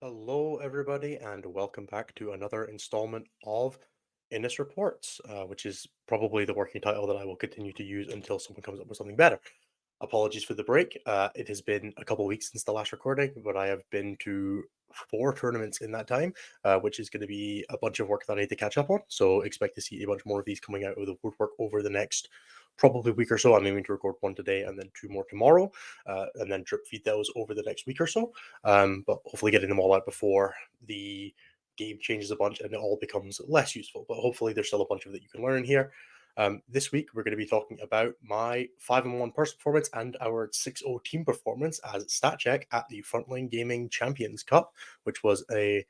Hello, everybody, and welcome back to another installment of Innis Reports, which is probably the working title that I will continue to use until someone comes up with something better. Apologies for the break. It has been a couple of weeks since the last recording, but I have been to four tournaments in that time, which is going to be a bunch of work that I need to catch up on. So expect to see a bunch more of these coming out of the woodwork over the next probably week or so. I'm aiming to record one today and then two more tomorrow, and then drip feed those over the next week or so. But hopefully getting them all out before the game changes a bunch and it all becomes less useful. But hopefully there's still a bunch of that you can learn here. This week, we're going to be talking about my 5-1 person performance and our 6-0 team performance as stat check at the Frontline Gaming Champions Cup, which was a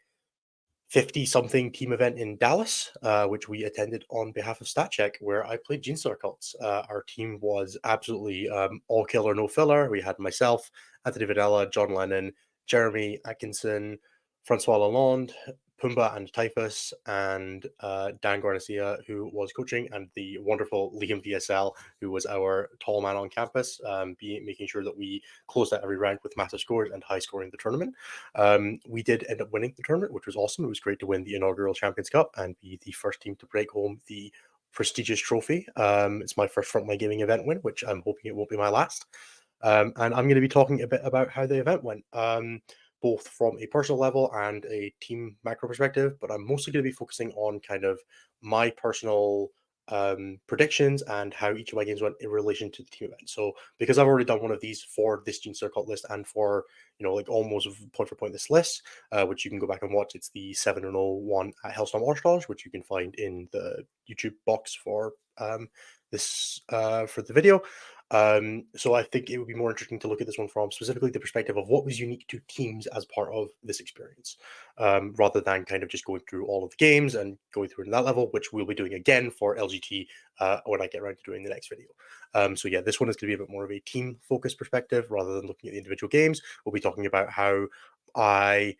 50-something team event in Dallas, which we attended on behalf of StatCheck, where I played Genestealer cults. Our team was absolutely all killer, no filler. We had myself, Anthony Videla, John Lennon, Jeremy Atkinson, Francois Lalonde, Pumbaa and Typhus, and Dan Garcia, who was coaching, and the wonderful Liam VSL, who was our tall man on campus, making sure that we closed out every round with massive scores and high scoring the tournament. We did end up winning the tournament, which was awesome. It was great to win the inaugural Champions Cup and be the first team to break home the prestigious trophy. It's my first Frontline Gaming event win, which I'm hoping it won't be my last. And I'm going to be talking a bit about how the event went, both from a personal level and a team macro perspective. But I'm mostly going to be focusing on kind of my personal predictions and how each of my games went in relation to the team event. So because I've already done one of these for this Gene Circle list and for like almost point for point this list, which you can go back and watch. It's the 7-0-1 at Hellstorm Watchdogs, which you can find in the YouTube box for this for the video. So I think it would be more interesting to look at this one from specifically the perspective of what was unique to teams as part of this experience, rather than kind of just going through all of the games and going through it in that level, which we'll be doing again for LGT when I get around to doing the next video. So yeah, this one is going to be a bit more of a team focused perspective rather than looking at the individual games. We'll be talking about how I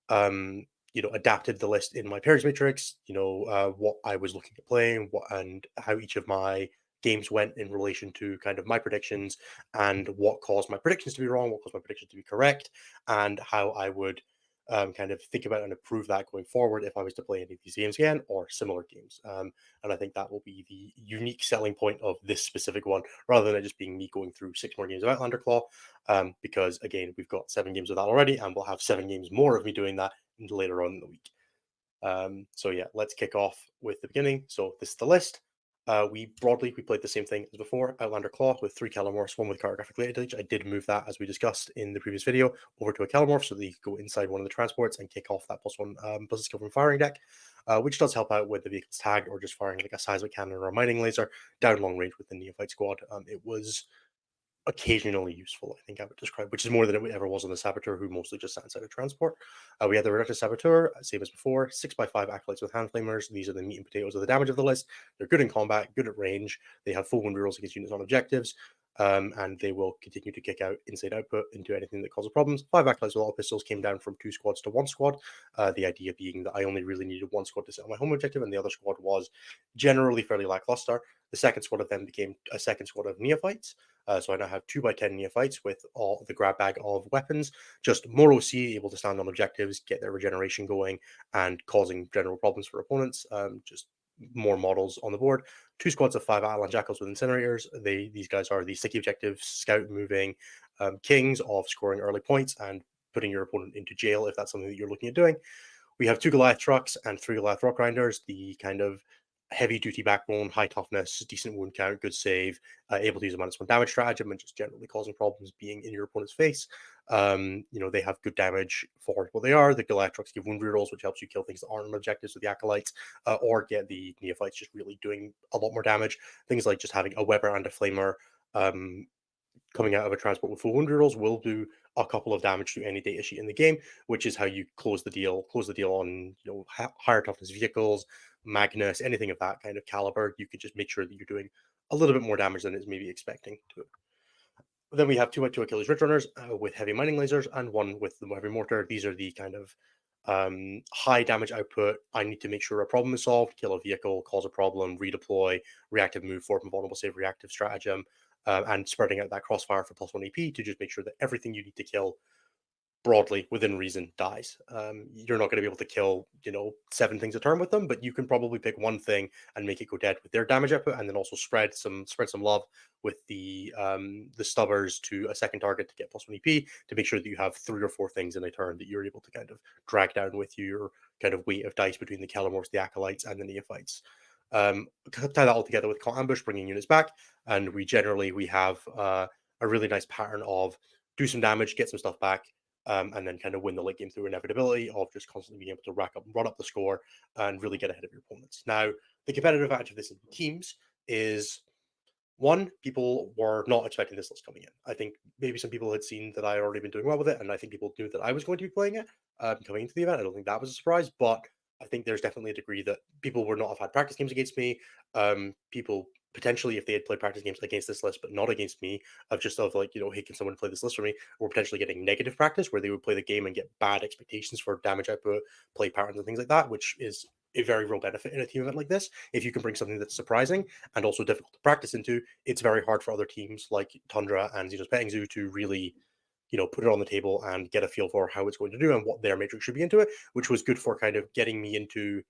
adapted the list in my pairs matrix, what I was looking at playing, and how each of my games went in relation to kind of my predictions and what caused my predictions to be wrong, what caused my predictions to be correct, and how I would kind of think about and improve that going forward if I was to play any of these games again or similar games. And I think that will be the unique selling point of this specific one, rather than it just being me going through 6 more games of Outlander Claw, because again, we've got 7 games of that already, and we'll have 7 games more of me doing that later on in the week. So yeah, let's kick off with the beginning. So this is the list. We played the same thing as before, Outlander Claw with 3 Calamorphs, one with cartographic lineage. I did move that, as we discussed in the previous video, over to a Calamorph so that you could go inside one of the transports and kick off that +1 plus skill from firing deck, which does help out with the vehicle's tag or just firing like a seismic cannon or a mining laser down long range with the Neophyte squad. It was occasionally useful, I think I would describe, which is more than it ever was on the Saboteur, who mostly just sat inside a transport. We had the Reductive Saboteur, same as before, 6x5 Acolytes with Hand Flamers. These are the meat and potatoes of the damage of the list. They're good in combat, good at range. They have full wound rerolls against units on objectives, and they will continue to kick out inside output into anything that causes problems. 5 Acolytes with all pistols came down from 2 squads to 1 squad. The idea being that I only really needed 1 squad to sit on my home objective, and the other squad was generally fairly lackluster. The second squad of them became a second squad of Neophytes. So I now have 2x10 Neophytes with all the grab bag of weapons, just more OC, able to stand on objectives, get their regeneration going, and causing general problems for opponents. Just more models on the board. 2 squads of 5 Atlan Jackals with Incinerators. These guys are the sticky objective, scout moving kings of scoring early points and putting your opponent into jail if that's something that you're looking at doing. We have 2 Goliath trucks and 3 Goliath rock grinders, the kind of heavy duty backbone, high toughness, decent wound count, good save, able to use a -1 damage stratagem and just generally causing problems being in your opponent's face. They have good damage for what they are. The Goliath trucks give wound rerolls, which helps you kill things that aren't on objectives with the acolytes, or get the Neophytes just really doing a lot more damage. Things like just having a Weber and a Flamer coming out of a transport with full wound rerolls will do a couple of damage to any data sheet in the game, which is how you close the deal. Close the deal on higher toughness vehicles, Magnus, anything of that kind of caliber. You could just make sure that you're doing a little bit more damage than it's maybe expecting to. Then we have 2x2 Achilles Ridge Runners with heavy mining lasers and 1 with the heavy mortar. These are the kind of high damage output. I need to make sure a problem is solved, kill a vehicle, cause a problem, redeploy, reactive move, form vulnerable save, reactive stratagem, and spreading out that crossfire for +1 AP to just make sure that everything you need to kill broadly within reason dies. You're not going to be able to kill 7 things a turn with them, but you can probably pick one thing and make it go dead with their damage output, and then also spread some love with the stubbers to a second target to get +1 EP to make sure that you have 3 or 4 things in a turn that you're able to kind of drag down with your kind of weight of dice between the Calamors, the Acolytes, and the Neophytes. Tie that all together with Call Ambush, bringing units back, and we have a really nice pattern of do some damage, get some stuff back, and then kind of win the late game through inevitability of just constantly being able to run up the score and really get ahead of your opponents. Now, the competitive advantage of this in teams is one, people were not expecting this list coming in. I think maybe some people had seen that I had already been doing well with it, and I think people knew that I was going to be playing it coming into the event. I don't think that was a surprise, but I think there's definitely a degree that people would not have had practice games against me. People potentially, if they had played practice games against this list, but not against me, of like, hey, can someone play this list for me? Or potentially getting negative practice where they would play the game and get bad expectations for damage output, play patterns, and things like that, which is a very real benefit in a team event like this. If you can bring something that's surprising and also difficult to practice into, it's very hard for other teams like Tundra and Xenos Petting Zoo to really put it on the table and get a feel for how it's going to do and what their matrix should be into it, which was good for kind of getting me into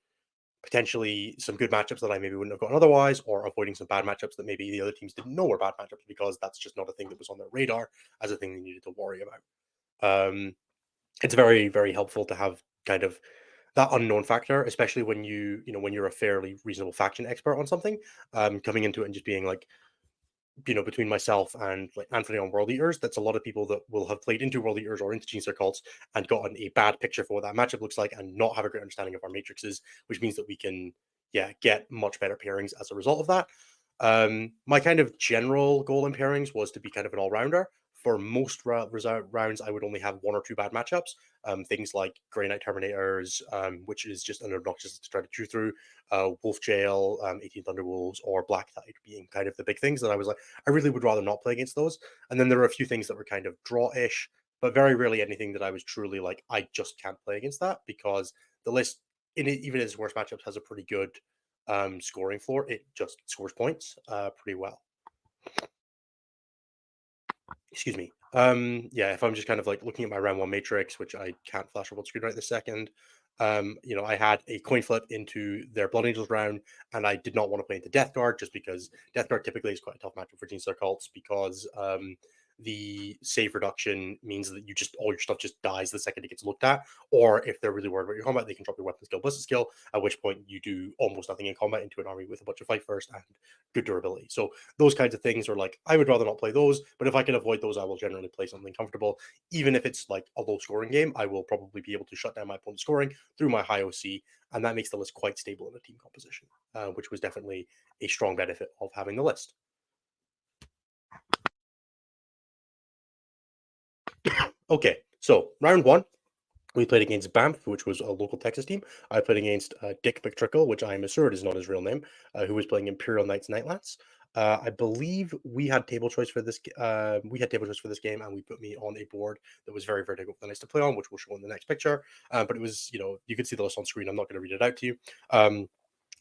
potentially some good matchups that I maybe wouldn't have gotten otherwise, or avoiding some bad matchups that maybe the other teams didn't know were bad matchups because that's just not a thing that was on their radar as a thing they needed to worry about. It's very, very helpful to have kind of that unknown factor, especially when when you're a fairly reasonable faction expert on something, coming into it and just being like, between myself and like Anthony on World Eaters, that's a lot of people that will have played into World Eaters or into Genestealer cults and gotten a bad picture for what that matchup looks like and not have a great understanding of our matrices, which means that we can, get much better pairings as a result of that. My kind of general goal in pairings was to be kind of an all rounder. For most rounds, I would only have 1 or 2 bad matchups. Things like Grey Knight Terminators, which is just an obnoxious to try to chew through, Wolf Jail, 18 Thunderwolves, or Black Tide being kind of the big things that I was like, I really would rather not play against those. And then there are a few things that were kind of draw-ish, but very rarely anything that I was truly like, I just can't play against that because the list, even in its worst matchups, has a pretty good scoring floor. It just scores points pretty well. Excuse me. If I'm just kind of like looking at my round one matrix, which I can't flash up on screen right this second, I had a coin flip into their Blood Angels round, and I did not want to play into Death Guard just because Death Guard typically is quite a tough matchup for Genestealer cults because the save reduction means that all your stuff just dies the second it gets looked at, or if they're really worried about your combat, they can drop your weapon skill, ballistic skill, at which point you do almost nothing in combat into an army with a bunch of fight first and good durability. So those kinds of things are like, I would rather not play those, but if I can avoid those, I will generally play something comfortable. Even if it's like a low scoring game, I will probably be able to shut down my opponent's scoring through my high OC, and that makes the list quite stable in a team composition, which was definitely a strong benefit of having the list. Okay, so round one, we played against Banff, which was a local Texas team. I played against Dick McTrickle, which I am assured is not his real name, who was playing Imperial Knights Nightlance. I believe we had table choice for this. We had table choice for this game, and we put me on a board that was very, very difficult for the Knights to play on, which we'll show in the next picture. But it was, you could see the list on screen. I'm not going to read it out to you.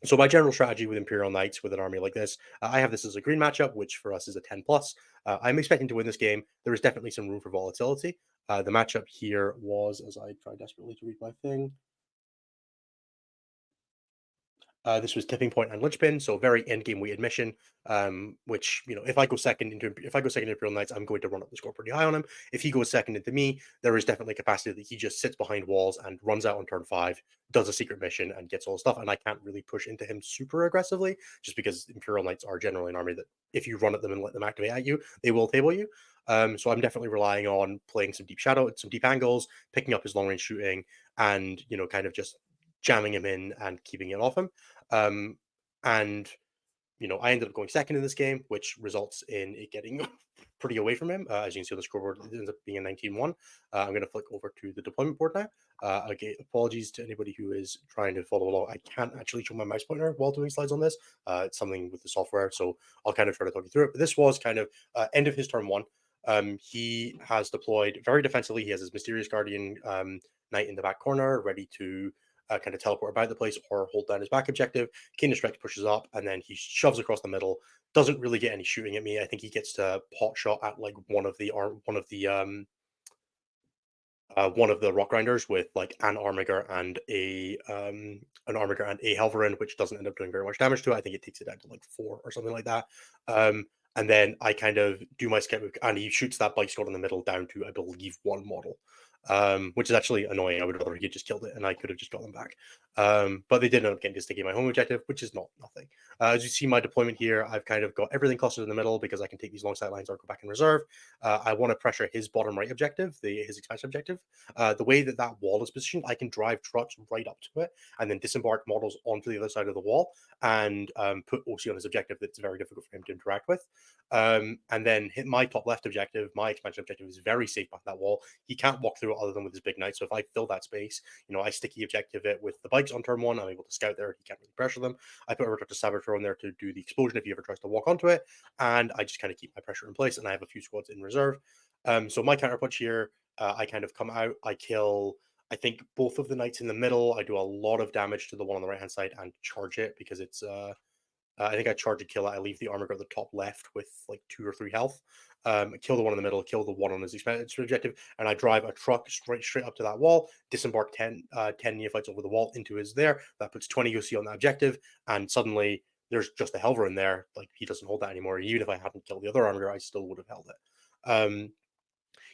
So my general strategy with Imperial Knights with an army like this, I have this as a green matchup, which for us is a 10 plus. I'm expecting to win this game. There is definitely some room for volatility. The matchup here was, as I try desperately to read my thing, this was tipping point and linchpin, so very end game weighted mission. Which if I go second into Imperial Knights, I'm going to run up the score pretty high on him. If he goes second into me, there is definitely capacity that he just sits behind walls and runs out on turn 5, does a secret mission, and gets all the stuff. And I can't really push into him super aggressively, just because Imperial Knights are generally an army that if you run at them and let them activate at you, they will table you. So I'm definitely relying on playing some deep shadow, some deep angles, picking up his long range shooting, and kind of just jamming him in and keeping it off him. Um, and I ended up going second in this game, which results in it getting pretty away from him. As you can see on the scoreboard, it ends up being a 19-1. I'm going to flick over to the deployment board now. Again, apologies to anybody who is trying to follow along. I can't actually show my mouse pointer while doing slides on this. It's something with the software, so I'll kind of try to talk you through it. But this was kind of end of his turn 1. He has deployed very defensively. He has his Mysterious Guardian Knight in the back corner, ready to kind of teleport about the place or hold down his back objective. Keen Strike pushes up, and then he shoves across the middle. Doesn't really get any shooting at me. I think he gets to pot shot at like one of the one of the rock grinders with like an armiger and a Helverin, which doesn't end up doing very much damage to it. I think it takes it down to like 4 or something like that. And then I kind of do my skip move, and he shoots that bike squad in the middle down to, I believe, 1 model, which is actually annoying. I would rather he had just killed it, and I could have just got them back. But they did end up getting to taking my home objective, which is not nothing. As you see my deployment here, I've kind of got everything clustered in the middle because I can take these long sight lines or go back in reserve. I want to pressure his bottom right objective, his expansion objective. The way that that wall is positioned, I can drive trucks right up to it and then disembark models onto the other side of the wall and put OC on his objective that's very difficult for him to interact with. And then hit my top left objective. My expansion objective is very safe behind that wall. He can't walk through it other than with his big knight. So if I fill that space, I sticky objective it with the bikes on turn 1. I'm able to scout there. He can't really pressure them. I put a Reductor Saboteur on there to do the explosion if he ever tries to walk onto it. And I just kind of keep my pressure in place. And I have a few squads in reserve. So my counterpunch here, I kind of come out. I kill, I think, both of the knights in the middle. I do a lot of damage to the one on the right hand side and charge it because it's I think I charge and kill it. I leave the armor at the top left with like 2 or 3 health. Kill the one in the middle, kill the one on his expansion objective, and I drive a truck straight up to that wall, disembark 10 neophytes over the wall into his there. That puts 20 OC on that objective, and suddenly there's just a Helver in there. Like, he doesn't hold that anymore. Even if I hadn't killed the other armor, I still would have held it.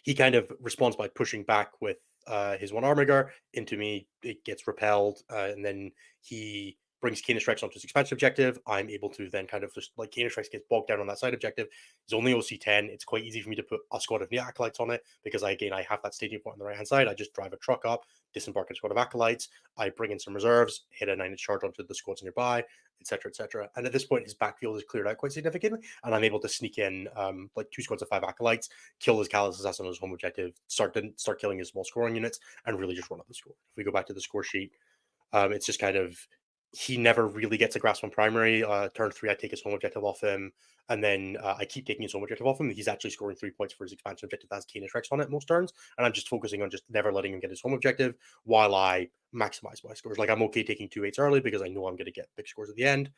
He kind of responds by pushing back with his one armiger into me. It gets repelled, and then he brings Canis Rex onto his expansion objective. I'm able to then kind of just like Canis Rex gets bogged down on that side objective. It's only OC 10. It's quite easy for me to put a squad of Acolytes on it because I have that staging point on the right hand side. I just drive a truck up, disembark a squad of Acolytes. I bring in some reserves, hit a 9-inch charge onto the squads nearby, etc., etc. And at this point, his backfield is cleared out quite significantly, and I'm able to sneak in like 2 squads of 5 Acolytes, kill his Callous Assassin on his home objective, start killing his small scoring units, and really just run up the score. If we go back to the score sheet, it's just kind of, he never really gets a grasp on primary. Turn 3, I take his home objective off him, and then I keep taking his home objective off him. He's actually scoring 3 points for his expansion objective that has Canis Rex on it most turns, and I'm just focusing on just never letting him get his home objective while I maximize my scores. Like, I'm okay taking 2-8s early because I know I'm going to get big scores at the end.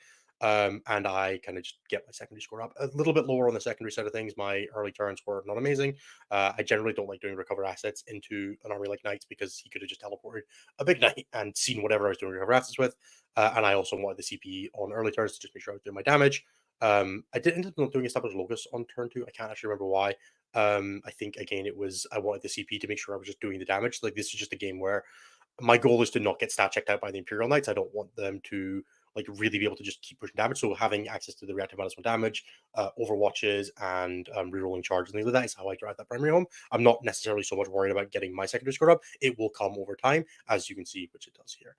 And I kind of just get my secondary score up a little bit lower on the secondary side of things. My early turns were not amazing. I generally don't like doing recover assets into an army like Knights because he could have just teleported a big knight and seen whatever I was doing recover assets with. And I also wanted the CP on early turns to just make sure I was doing my damage. I did end up not doing Established Locus on turn 2. I can't actually remember why. I think, again, it was I wanted the CP to make sure I was just doing the damage. Like, this is just a game where my goal is to not get stat checked out by the Imperial Knights. I don't want them to like really be able to just keep pushing damage. So having access to the reactive -1 damage, overwatches, and rerolling charges and things like that is how I drive that primary home. I'm not necessarily so much worried about getting my secondary score up. It will come over time, as you can see, which it does here.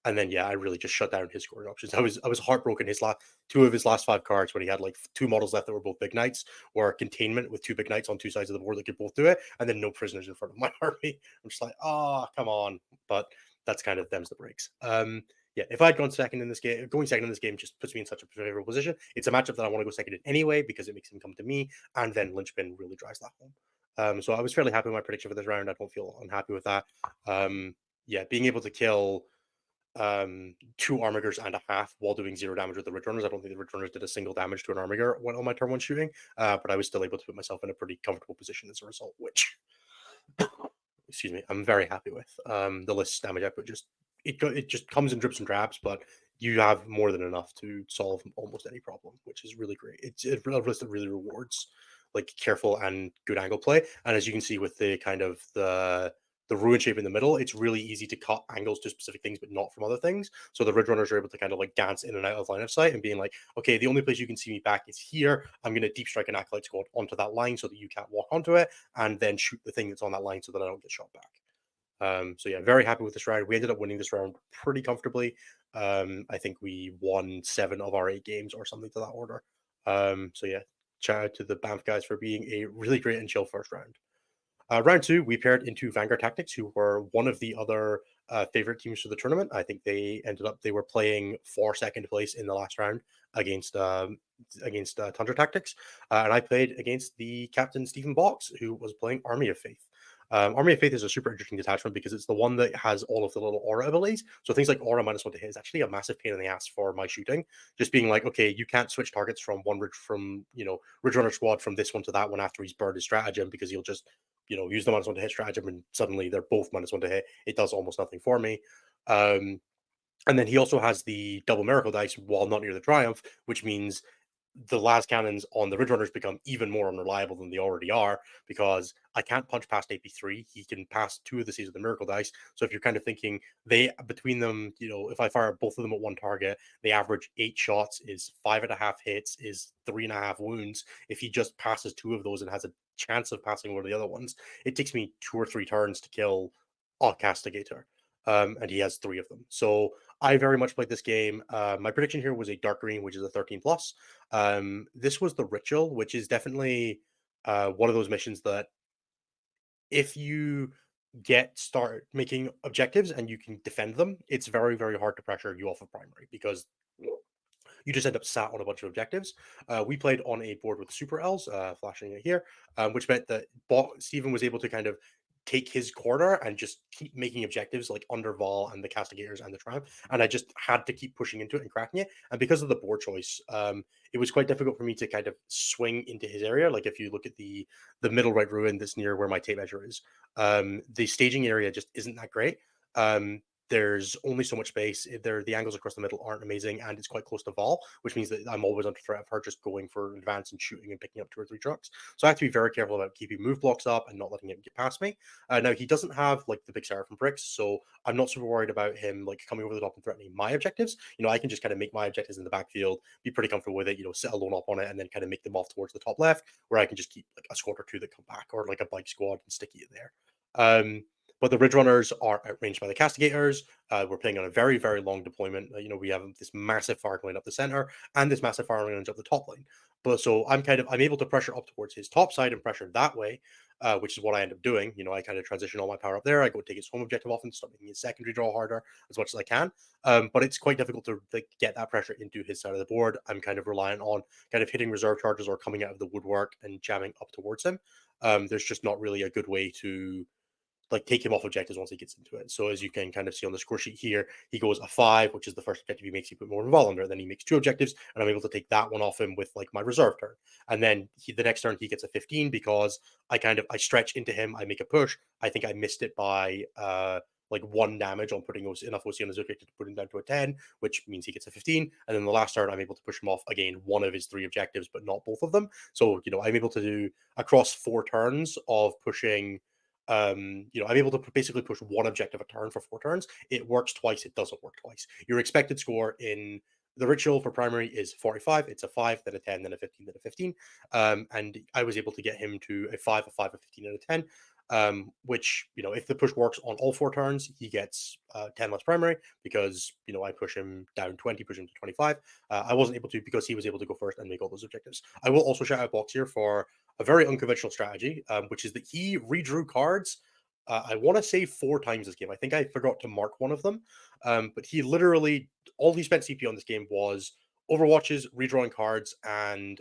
And then I really just shut down his scoring options. I was heartbroken. His last 2 of his last 5 cards, when he had like 2 models left that were both big knights, were containment with 2 big knights on 2 sides of the board that could both do it, and then no prisoners in front of my army. I'm just like, come on. But that's kind of them's the breaks. If I'd gone second in this game, going second in this game just puts me in such a favorable position. It's a matchup that I want to go second in anyway because it makes him come to me, and then Linchpin really drives that home. So I was fairly happy with my prediction for this round. I don't feel unhappy with that. Being able to kill 2 Armigers and a half while doing 0 damage with the Ridge Runners. I don't think the Ridge Runners did a single damage to an Armiger on my turn 1 shooting, but I was still able to put myself in a pretty comfortable position as a result, which excuse me, I'm very happy with. The list damage I put it just comes in drips and drabs, but you have more than enough to solve almost any problem, which is really great. It's a list that really rewards like careful and good angle play. And as you can see with the kind of the ruin shape in the middle, it's really easy to cut angles to specific things, but not from other things. So the Ridge Runners are able to kind of like dance in and out of line of sight and being like, okay, the only place you can see me back is here. I'm going to deep strike an Acolyte squad onto that line so that you can't walk onto it, and then shoot the thing that's on that line so that I don't get shot back. Very happy with this round. We ended up winning this round pretty comfortably. I think we won 7 of our 8 games or something to that order. Shout out to the Banff guys for being a really great and chill first round. Round 2, we paired into Vanguard Tactics, who were one of the other favorite teams for the tournament. I think they were playing for second place in the last round against Tundra Tactics, and I played against the captain Stephen Box, who was playing Army of Faith. Army of Faith is a super interesting detachment because it's the one that has all of the little aura abilities. So things like aura -1 to hit is actually a massive pain in the ass for my shooting. Just being like, okay, you can't switch targets from Ridge Runner squad from this one to that one after he's burned his stratagem because he'll just use the -1 to hit stratagem, and suddenly they're both -1 to hit. It does almost nothing for me. And then he also has the double miracle dice while not near the triumph, which means the las cannons on the ridge runners become even more unreliable than they already are, because I can't punch past AP3. He can pass two of the Seas of the Miracle dice. So if you're kind of thinking they between them, if I fire both of them at one target, they average 8 shots, is 5.5 hits, is 3.5 wounds. If he just passes two of those and has a chance of passing one of the other ones, it takes me 2 or 3 turns to kill a castigator. And he has 3 of them. So I very much played this game. My prediction here was a dark green, which is a 13 plus. This was the ritual, which is definitely one of those missions that if you start making objectives and you can defend them, it's very, very hard to pressure you off of primary, because you just end up sat on a bunch of objectives. We played on a board with super L's, flashing it here, which meant that Stephen was able to kind of take his corner and just keep making objectives like under Vol and the Castigators and the Triumph. And I just had to keep pushing into it and cracking it. And because of the board choice, it was quite difficult for me to kind of swing into his area. Like if you look at the middle right ruin that's near where my tape measure is, the staging area just isn't that great. There's only so much space. The angles across the middle aren't amazing, and it's quite close to Vol, which means that I'm always under threat of her just going for advance and shooting and picking up 2 or 3 trucks. So I have to be very careful about keeping move blocks up and not letting him get past me. Now he doesn't have like the big Seraphim bricks, so I'm not super worried about him like coming over the top and threatening my objectives. I can just kind of make my objectives in the backfield, be pretty comfortable with it. Sit alone up on it, and then kind of make them off towards the top left, where I can just keep like a squad or two that come back, or like a bike squad and sticky it there. But the Ridge Runners are outranged by the Castigators. We're playing on a very, very long deployment. We have this massive fire line up the center and this massive fire range up the top line. But so I'm able to pressure up towards his top side and pressure that way, which is what I end up doing. I kind of transition all my power up there. I go take his home objective off and start making his secondary draw harder as much as I can. But it's quite difficult to get that pressure into his side of the board. I'm kind of reliant on kind of hitting reserve charges or coming out of the woodwork and jamming up towards him. There's just not really a good way to take him off objectives once he gets into it. So as you can kind of see on the score sheet here, he goes a 5, which is the first objective he makes. He put more involved under. Then he makes 2 objectives, and I'm able to take that one off him with like my reserve turn. And then the next turn he gets a 15 because I stretch into him. I make a push. I think I missed it by like 1 damage on putting enough OC on his objective to put him down to a 10, which means he gets a 15. And then the last turn, I'm able to push him off again one of his 3 objectives, but not both of them. So I'm able to do across 4 turns of pushing. I'm able to basically push 1 objective a turn for 4 turns. It works twice. It doesn't work twice. Your expected score in the ritual for primary is 45. It's a 5, then a 10, then a 15, then a 15. And I was able to get him to a 5, a 5, a 15, and a 10. Which, if the push works on all 4 turns, he gets 10 less primary because, I push him down 20, push him to 25. I wasn't able to because he was able to go first and make all those objectives. I will also shout out Box here for a very unconventional strategy, which is that he redrew cards. I want to say 4 times this game. I think I forgot to mark one of them. But he literally, all he spent CP on this game was Overwatches, redrawing cards, and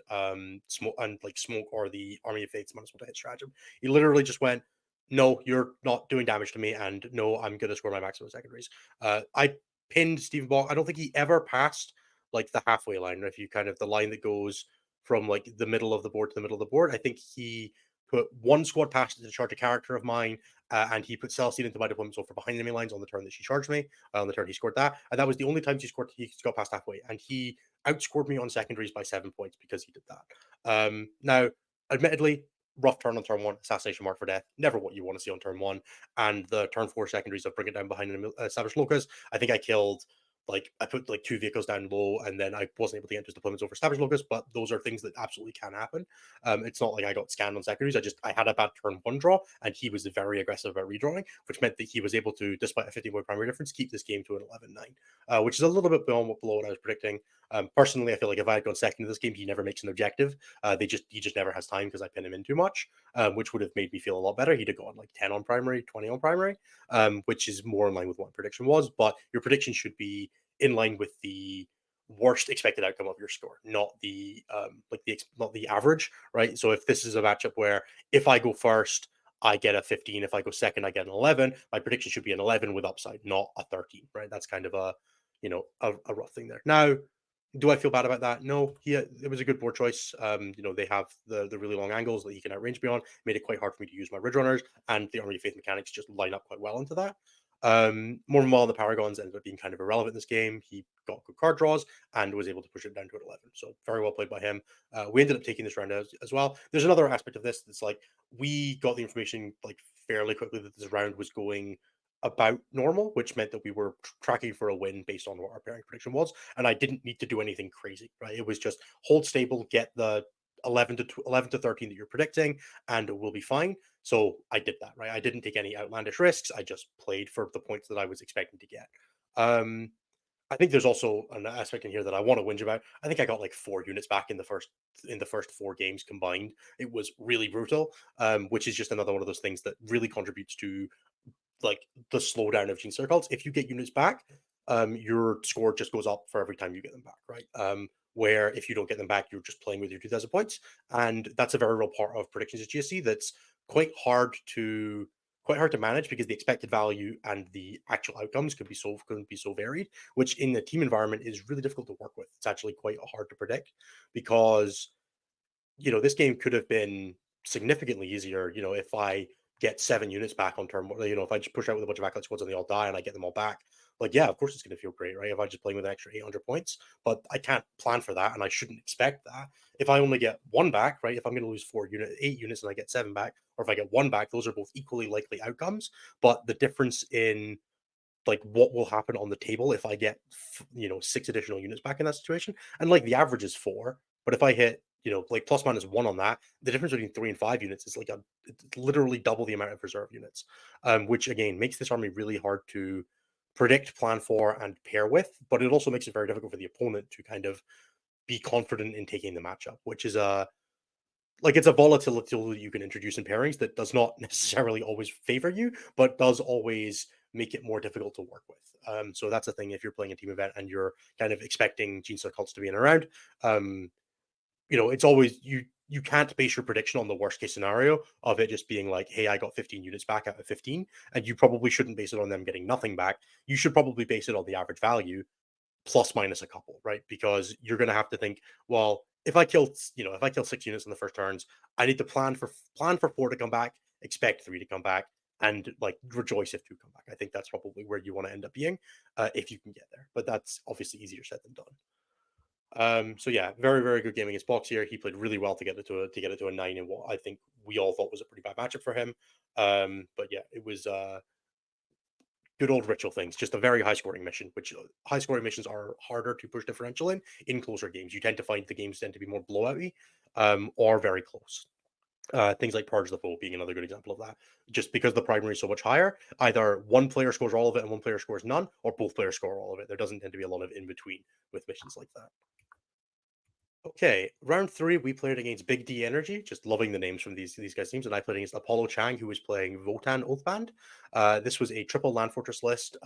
smoke or the Army of Fates -1 to hit stratagem. He literally just went, "No, you're not doing damage to me, and no, I'm going to score my maximum secondaries." I pinned Stephen Ball. I don't think he ever passed like the halfway line, or if you kind of the line that goes from like the middle of the board to the middle of the board. I think he put 1 squad past to charge a character of mine, and he put Celestine into my deployment zone for behind enemy lines on the turn that she charged me. On the turn he scored that, and that was the only time he got past halfway, and he outscored me on secondaries by 7 points because he did that. Now, admittedly, rough turn on turn 1, assassination mark for death, never what you want to see on turn 1, and the turn 4 secondaries of bring it down behind an established locus. I think I killed I put like 2 vehicles down low, and then I wasn't able to get into his deployments over established locus, but those are things that absolutely can happen. It's not like I got scanned on secondaries. I had a bad turn 1 draw, and he was very aggressive about redrawing, which meant that he was able to, despite a 15-point primary difference, keep this game to an 11-9, which is a little bit below what I was predicting. Personally, I feel like if I had gone second in this game, he never makes an objective. He just never has time because I pin him in too much, which would have made me feel a lot better. He'd have gone like 10 on primary, 20 on primary, which is more in line with what my prediction was. But your prediction should be in line with the worst expected outcome of your score, not the not the average, right? So if this is a matchup where if I go first, I get a 15. If I go second, I get an 11. My prediction should be an 11 with upside, not a 13, right? That's kind of a a rough thing there. Now, Do I feel bad about that? No, it was a good board choice. They have the really long angles that you can outrange me on. Made it quite hard for me to use my Ridge Runners, and the Army of Faith mechanics just line up quite well into that. More and the Paragons ended up being kind of irrelevant in this game. He got good card draws and was able to push it down to an 11. So very well played by him. We ended up taking this round as well. There's another aspect of this that's like we got the information like fairly quickly that this round was going about normal, which meant that we were tracking for a win based on what our pairing prediction was, and I didn't need to do anything crazy. Right, it was just hold stable, get the 11 to 13 that you're predicting, and we'll be fine. So I did that. Right, I didn't take any outlandish risks. I just played for the points that I was expecting to get. Um, I think there's also an aspect in here that I want to whinge about. I think I got like 4 units back in the first 4 games combined. It was really brutal, which is just another one of those things that really contributes to like the slowdown of Genestealer cults. If you get units back, your score just goes up for every time you get them back, right? Where if you don't get them back, you're just playing with your 2,000 points, and that's a very real part of predictions at GSC. That's quite hard to manage because the expected value and the actual outcomes can be so varied, which in the team environment is really difficult to work with. It's actually quite hard to predict because this game could have been significantly easier, if I get 7 units back on turn one, if I just push out with a bunch of acolyte squads and they all die and I get them all back, like, yeah, of course it's going to feel great, right? If I just playing with an extra 800 points, but I can't plan for that and I shouldn't expect that. If I only get one back, right? If I'm going to lose 8 units and I get 7 back, or if I get one back, those are both equally likely outcomes. But the difference in like what will happen on the table if I get 6 additional units back in that situation. And like the average is 4, but if I hit like plus minus 1 on that, the difference between 3 and 5 units is like it's literally double the amount of reserve units, which again makes this army really hard to predict, plan for, and pair with. But it also makes it very difficult for the opponent to kind of be confident in taking the matchup, which is it's a volatility tool that you can introduce in pairings that does not necessarily always favor you, but does always make it more difficult to work with. So that's a thing if you're playing a team event and you're kind of expecting Genestealer cults to be in around. Um, it's always you can't base your prediction on the worst case scenario of it just being like, hey, I got 15 units back out of 15, and you probably shouldn't base it on them getting nothing back. You should probably base it on the average value plus minus a couple, right? Because you're going to have to think, well, if I kill 6 units in the first turns, I need to plan for 4 to come back, expect 3 to come back, and like rejoice if 2 come back. I think that's probably where you want to end up being, if you can get there. But that's obviously easier said than done. So yeah, very very good game against Box here. He played really well to get it to a 9 in what I think we all thought was a pretty bad matchup for him. But yeah, it was good old ritual things, just a very high scoring mission, which high scoring missions are harder to push differential in closer games. You tend to find the games tend to be more blowout-y, or very close. Things like Purge the Foe being another good example of that. Just because the primary is so much higher, either one player scores all of it and one player scores none, or both players score all of it. There doesn't tend to be a lot of in between with missions like that. Okay, round 3, we played against Big D Energy. Just loving the names from these guys' teams, and I played against Apollo Chang, who was playing Votann Oathband. This was a triple land fortress list.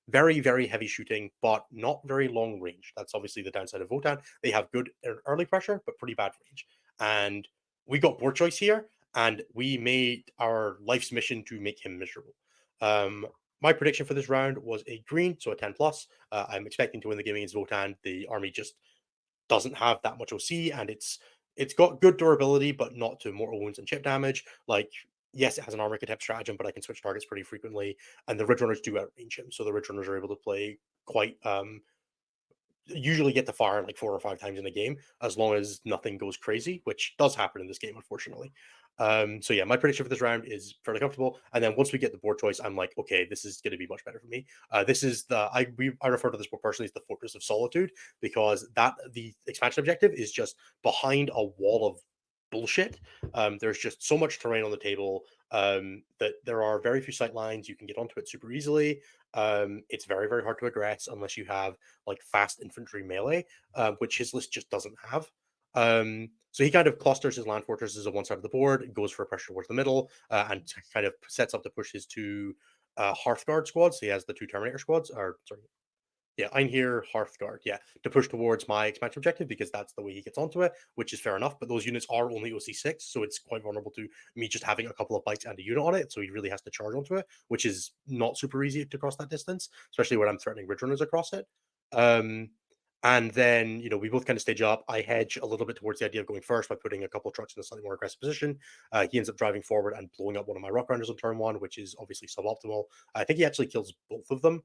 Very very heavy shooting, but not very long range. That's obviously the downside of Votann. They have good early pressure, but pretty bad range. And we got board choice here, and we made our life's mission to make him miserable. My prediction for this round was a green, so a 10 plus. I'm expecting to win the game against Votann. The army just doesn't have that much OC, and it's got good durability, but not to mortal wounds and chip damage. Like, yes, it has an armor archetype stratagem, but I can switch targets pretty frequently, and the Ridge Runners do outrange him, so the Ridge Runners are able to play quite usually get to fire like 4 or 5 times in a game as long as nothing goes crazy, which does happen in this game, unfortunately. So yeah, my prediction for this round is fairly comfortable. And then once we get the board choice, I'm like, okay, this is going to be much better for me. This is I refer to this board personally as the Fortress of Solitude, because the expansion objective is just behind a wall of bullshit. There's just so much terrain on the table, that there are very few sight lines. You can get onto it super easily. It's very very hard to aggress unless you have like fast infantry melee, which his list just doesn't have. So he kind of clusters his land fortresses on one side of the board, goes for a pressure towards the middle, and kind of sets up to push his 2 Hearthguard squads. So he has the 2 Terminator squads, or sorry, yeah, I'm here, Hearthguard, yeah, to push towards my expansion objective because that's the way he gets onto it, which is fair enough. But those units are only OC6, so it's quite vulnerable to me just having a couple of bites and a unit on it. So he really has to charge onto it, which is not super easy to cross that distance, especially when I'm threatening Ridge Runners across it. Um, And then, we both kind of stage up. I hedge a little bit towards the idea of going first by putting a couple of trucks in a slightly more aggressive position. He ends up driving forward and blowing up one of my rock runners on turn one, which is obviously suboptimal. I think he actually kills both of them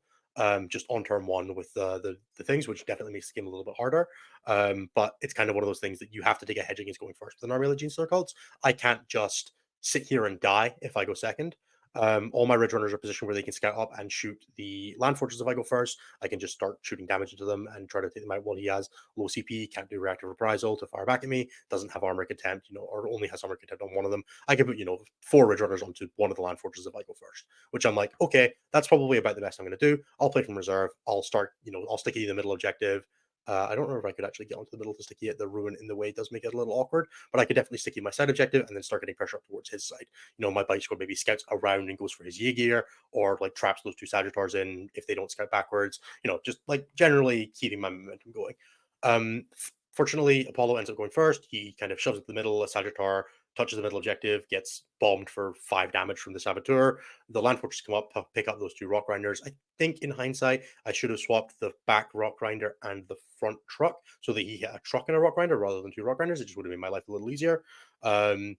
just on turn one with the things, which definitely makes the game a little bit harder. But it's kind of one of those things that you have to take a hedge against going first with an army like Genestealer cults. I can't just sit here and die if I go second. All my Ridge Runners are positioned where they can scout up and shoot the land fortress if I go first. I can just start shooting damage into them and try to take them out while he has low CP, can't do reactive reprisal to fire back at me, doesn't have armor contempt, or only has armor contempt on one of them. I can put, 4 Ridge Runners onto one of the land fortresses if I go first, which I'm like, okay, that's probably about the best I'm going to do. I'll play from reserve. I'll start, I'll stick you the middle objective. I don't know if I could actually get onto the middle to sticky it. The ruin in the way does make it a little awkward, but I could definitely sticky my side objective and then start getting pressure up towards his side. My bike squad maybe scouts around and goes for his Jaeger, or like traps those two Sagittars in if they don't scout backwards. Just like generally keeping my momentum going. Fortunately, Apollo ends up going first. He kind of shoves it to the middle. A Sagittar touches the middle objective, gets bombed for 5 damage from the Saboteur. The Land Fortress come up, pick up those 2 Rock Grinders. I think in hindsight, I should have swapped the back Rock Grinder and the front truck so that he had a truck and a Rock Grinder rather than 2 Rock Grinders. It just would have made my life a little easier. And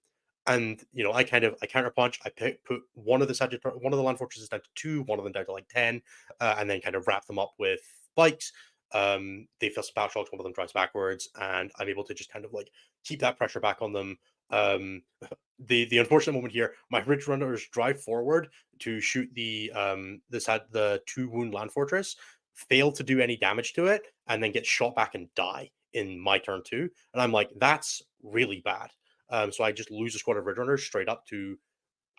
I counter punch. Put one of the Land Fortresses down to 2, one of them down to like 10, and then kind of wrap them up with bikes. They feel some battle shocks, one of them drives backwards, and I'm able to just kind of like keep that pressure back on them. The unfortunate moment here, my Ridge Runners drive forward to shoot the 2 wound land fortress, fail to do any damage to it, and then get shot back and die in my turn 2. And I'm like, that's really bad. So I just lose a squad of Ridge Runners straight up to.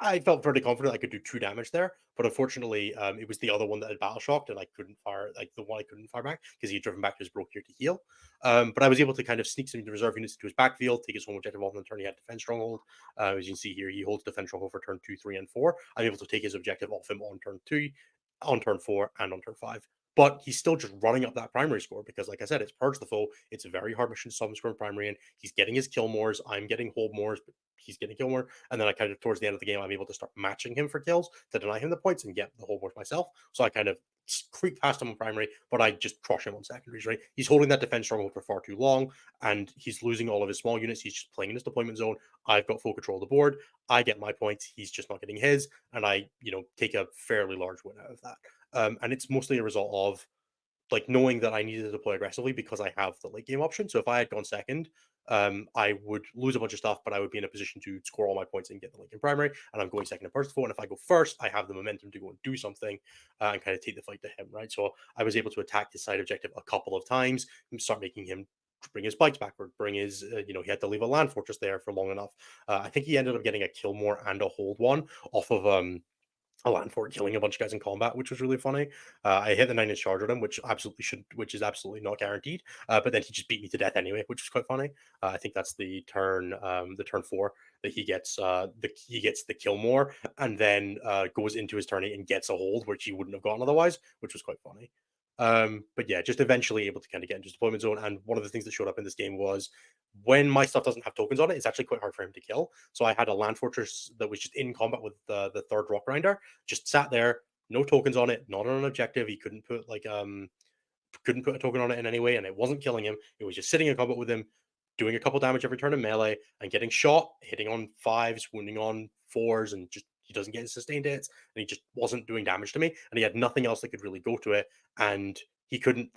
I felt pretty confident I could do 2 damage there, but unfortunately, it was the other one that had battle shocked, and I couldn't fire, like the one I couldn't fire back because he had driven back to his broke here to heal. But I was able to kind of sneak some of the reserve units into his backfield, take his home objective off on the turn he had defense stronghold. As you can see here, he holds defense stronghold for turn 2, 3, and 4. I'm able to take his objective off him on turn 2, on turn 4, and on turn 5. But he's still just running up that primary score because, like I said, it's Purge the Foe. It's a very hard mission to solve score primary, and he's getting his kill mores. I'm getting hold mores, but he's getting kill more. And then I kind of, towards the end of the game, I'm able to start matching him for kills to deny him the points and get the hold mores myself. So I kind of creep past him on primary, but I just crush him on secondaries, right? He's holding that defense stronghold for far too long, and he's losing all of his small units. He's just playing in his deployment zone. I've got full control of the board. I get my points. He's just not getting his, and I, take a fairly large win out of that. And it's mostly a result of like knowing that I needed to deploy aggressively because I have the late game option. So if I had gone second, I would lose a bunch of stuff, but I would be in a position to score all my points and get the late game primary. And I'm going second in Percival. And if I go first, I have the momentum to go and do something and kind of take the fight to him, right? So I was able to attack his side objective a couple of times and start making him bring his bikes backward, bring his, he had to leave a land fortress there for long enough. I think he ended up getting a kill more and a hold one off of a land fort killing a bunch of guys in combat, which was really funny. I hit the 9-inch charge with him, which is absolutely not guaranteed. But then he just beat me to death anyway, which was quite funny. I think that's the turn 4 that he gets the kill more, and then goes into his turn 8 and gets a hold, which he wouldn't have gotten otherwise, which was quite funny. But yeah, just eventually able to kind of get into his deployment zone. And one of the things that showed up in this game was when my stuff doesn't have tokens on it, it's actually quite hard for him to kill. So I had a land fortress that was just in combat with the 3rd rock grinder, just sat there, no tokens on it, not on an objective. He couldn't put a token on it in any way, and it wasn't killing him. It was just sitting in combat with him, doing a couple damage every turn in melee, and getting shot, hitting on 5s, wounding on 4s, and just he doesn't get sustained hits, and he just wasn't doing damage to me, and he had nothing else that could really go to it, and he could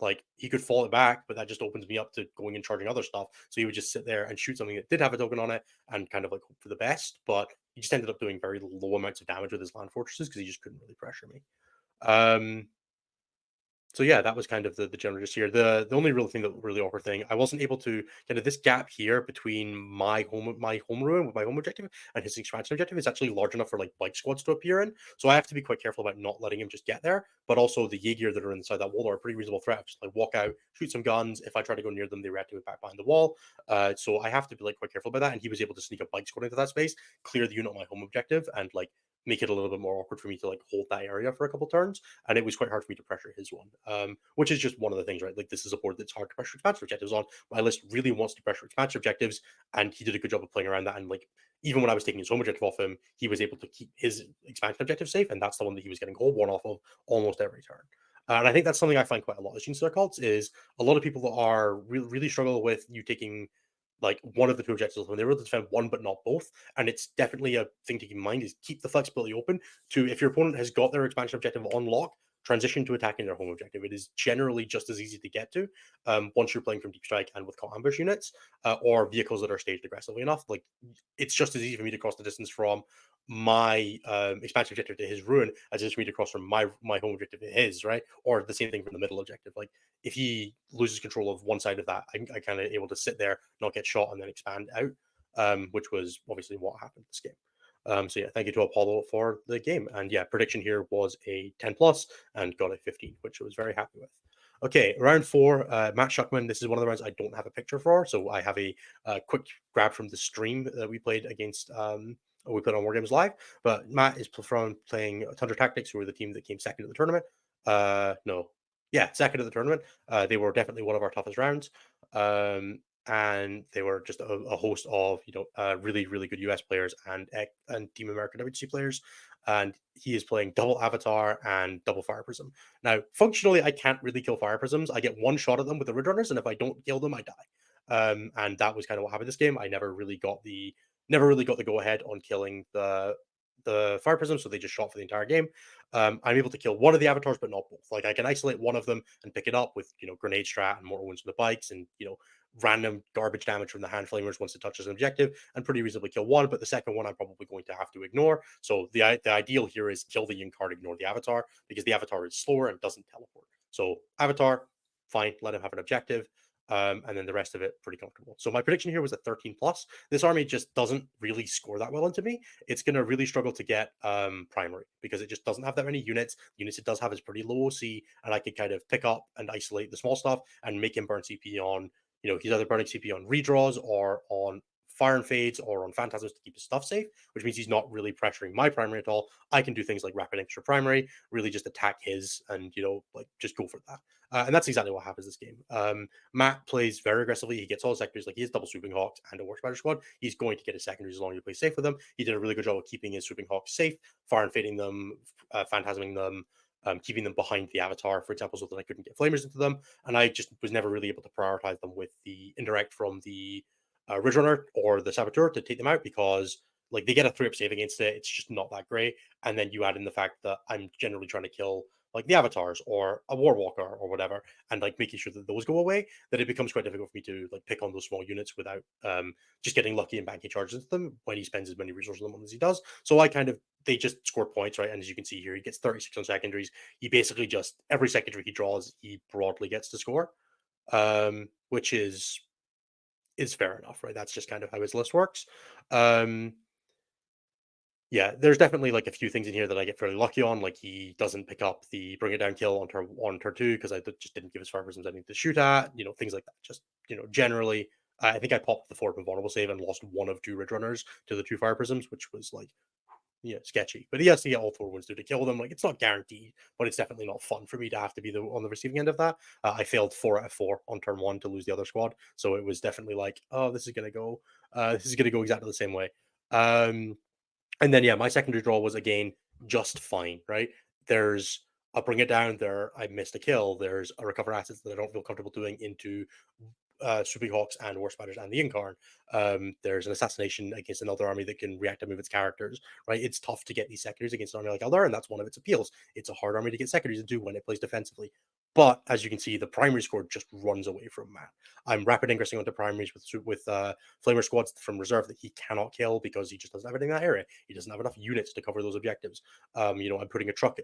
fall it back, but that just opens me up to going and charging other stuff. So he would just sit there and shoot something that did have a token on it and kind of like hope for the best, but he just ended up doing very low amounts of damage with his land fortresses because he just couldn't really pressure me. So yeah, that was kind of the general gist here. The only real thing, that really awkward thing, I wasn't able to kind of this gap here between my home ruin with my home objective and his expansion objective is actually large enough for like bike squads to appear in. So I have to be quite careful about not letting him just get there. But also the Jaeger that are inside that wall are a pretty reasonable threat. Just like walk out, shoot some guns. If I try to go near them, they react to it back behind the wall. So I have to be like quite careful about that. And he was able to sneak a bike squad into that space, clear the unit on my home objective, and like make it a little bit more awkward for me to like hold that area for a couple turns, and it was quite hard for me to pressure his one, which is just one of the things, right? Like this is a board that's hard to pressure expansion objectives on. My list really wants to pressure expansion objectives, and he did a good job of playing around that. And like even when I was taking his home objective off him, he was able to keep his expansion objective safe, and that's the one that he was getting hold one off of almost every turn. And I think that's something I find quite a lot of Genestealer cults is a lot of people are really struggle with you taking like one of the two objectives when they're able to defend one but not both. And it's definitely a thing to keep in mind is keep the flexibility open to if your opponent has got their expansion objective on lock, transition to attacking their home objective. It is generally just as easy to get to once you're playing from deep strike and with ambush units or vehicles that are staged aggressively enough. Like it's just as easy for me to cross the distance from my expansion objective to his ruin as it is for me to cross from my home objective to his, right? Or the same thing from the middle objective. Like if he loses control of one side of that, I kind of able to sit there, not get shot, and then expand out, which was obviously what happened this game. So yeah, thank you to Apollo for the game. And yeah, prediction here was a 10 plus and got a 15, which I was very happy with. Okay, round four, Matt Shuckman. This is one of the rounds I don't have a picture for, so I have a quick grab from the stream that we played against. We put on War Games Live, but Matt is from playing Tundra Tactics, who were the team that came second at the tournament. No, yeah, second at the tournament. They were definitely one of our toughest rounds. And they were just a host of really good US players and Team America WTC players, and he is playing double Avatar and double Fire Prism. Now, functionally, I can't really kill Fire Prisms. I get one shot at them with the Rid Runners, and if I don't kill them, I die. And that was kind of what happened this game. I never really got the go ahead on killing the Fire Prism, so they just shot for the entire game. I'm able to kill one of the avatars, but not both. Like I can isolate one of them and pick it up with grenade strat and mortal wounds from the bikes and random garbage damage from the hand flamers once it touches an objective, and pretty reasonably kill one. But the second one, I'm probably going to have to ignore. So the ideal here is kill the Yin card, ignore the avatar because the avatar is slower and doesn't teleport. So avatar, fine, let him have an objective. And then the rest of it pretty comfortable. So my prediction here was a 13 plus. This army just doesn't really score that well into me. It's going to really struggle to get primary because it just doesn't have that many units. The units it does have is pretty low OC, and I could kind of pick up and isolate the small stuff and make him burn CP on, he's either burning CP on redraws or on fire and fades or on phantasms to keep his stuff safe, which means he's not really pressuring my primary at all. I can do things like rapid extra primary, really just attack his and like just go for that. And that's exactly what happens this game. Matt plays very aggressively. He gets all his secondaries. Like he has double swooping hawks and a war spider squad. He's going to get his secondaries as long as he plays safe with them. He did a really good job of keeping his swooping hawks safe, fire and fading them, phantasming them, keeping them behind the avatar, for example, so that I couldn't get flamers into them. And I just was never really able to prioritize them with the indirect from the Ridge Runner or the Saboteur to take them out because like they get a 3-up save against it. It's just not that great. And then you add in the fact that I'm generally trying to kill like the avatars or a warwalker or whatever, and like making sure that those go away, that it becomes quite difficult for me to like pick on those small units without just getting lucky and banking charges into them when he spends as many resources on them as he does. So they just score points, right? And as you can see here, he gets 36 on secondaries. He basically just every secondary he draws, he broadly gets to score, which is fair enough, right? That's just kind of how his list works. Yeah, there's definitely like a few things in here that I get fairly lucky on. Like he doesn't pick up the bring it down kill on turn two because I just didn't give his fire prisms anything to shoot at. Things like that. Just generally, I think I popped the forward vulnerable save and lost one of 2 ridge runners to the 2 fire prisms, which was like sketchy. But he has to get all 4 wounds to kill them. Like it's not guaranteed, but it's definitely not fun for me to have to be on the receiving end of that. I failed 4 out of 4 on turn 1 to lose the other squad, so it was definitely like, oh, this is gonna go exactly the same way. And then, yeah, my secondary draw was again just fine, right? There's a bring it down there. I missed a kill. There's a recover assets that I don't feel comfortable doing into Swooping Hawks and War Spiders and the Incarn. There's an assassination against another army that can react to move its characters, right? It's tough to get these secondaries against an army like Aeldari, and that's one of its appeals. It's a hard army to get secondaries into when it plays defensively. But as you can see, the primary score just runs away from Matt. I'm rapid ingressing onto primaries with flamer squads from reserve that he cannot kill because he just doesn't have anything in that area. He doesn't have enough units to cover those objectives. I'm putting a truck,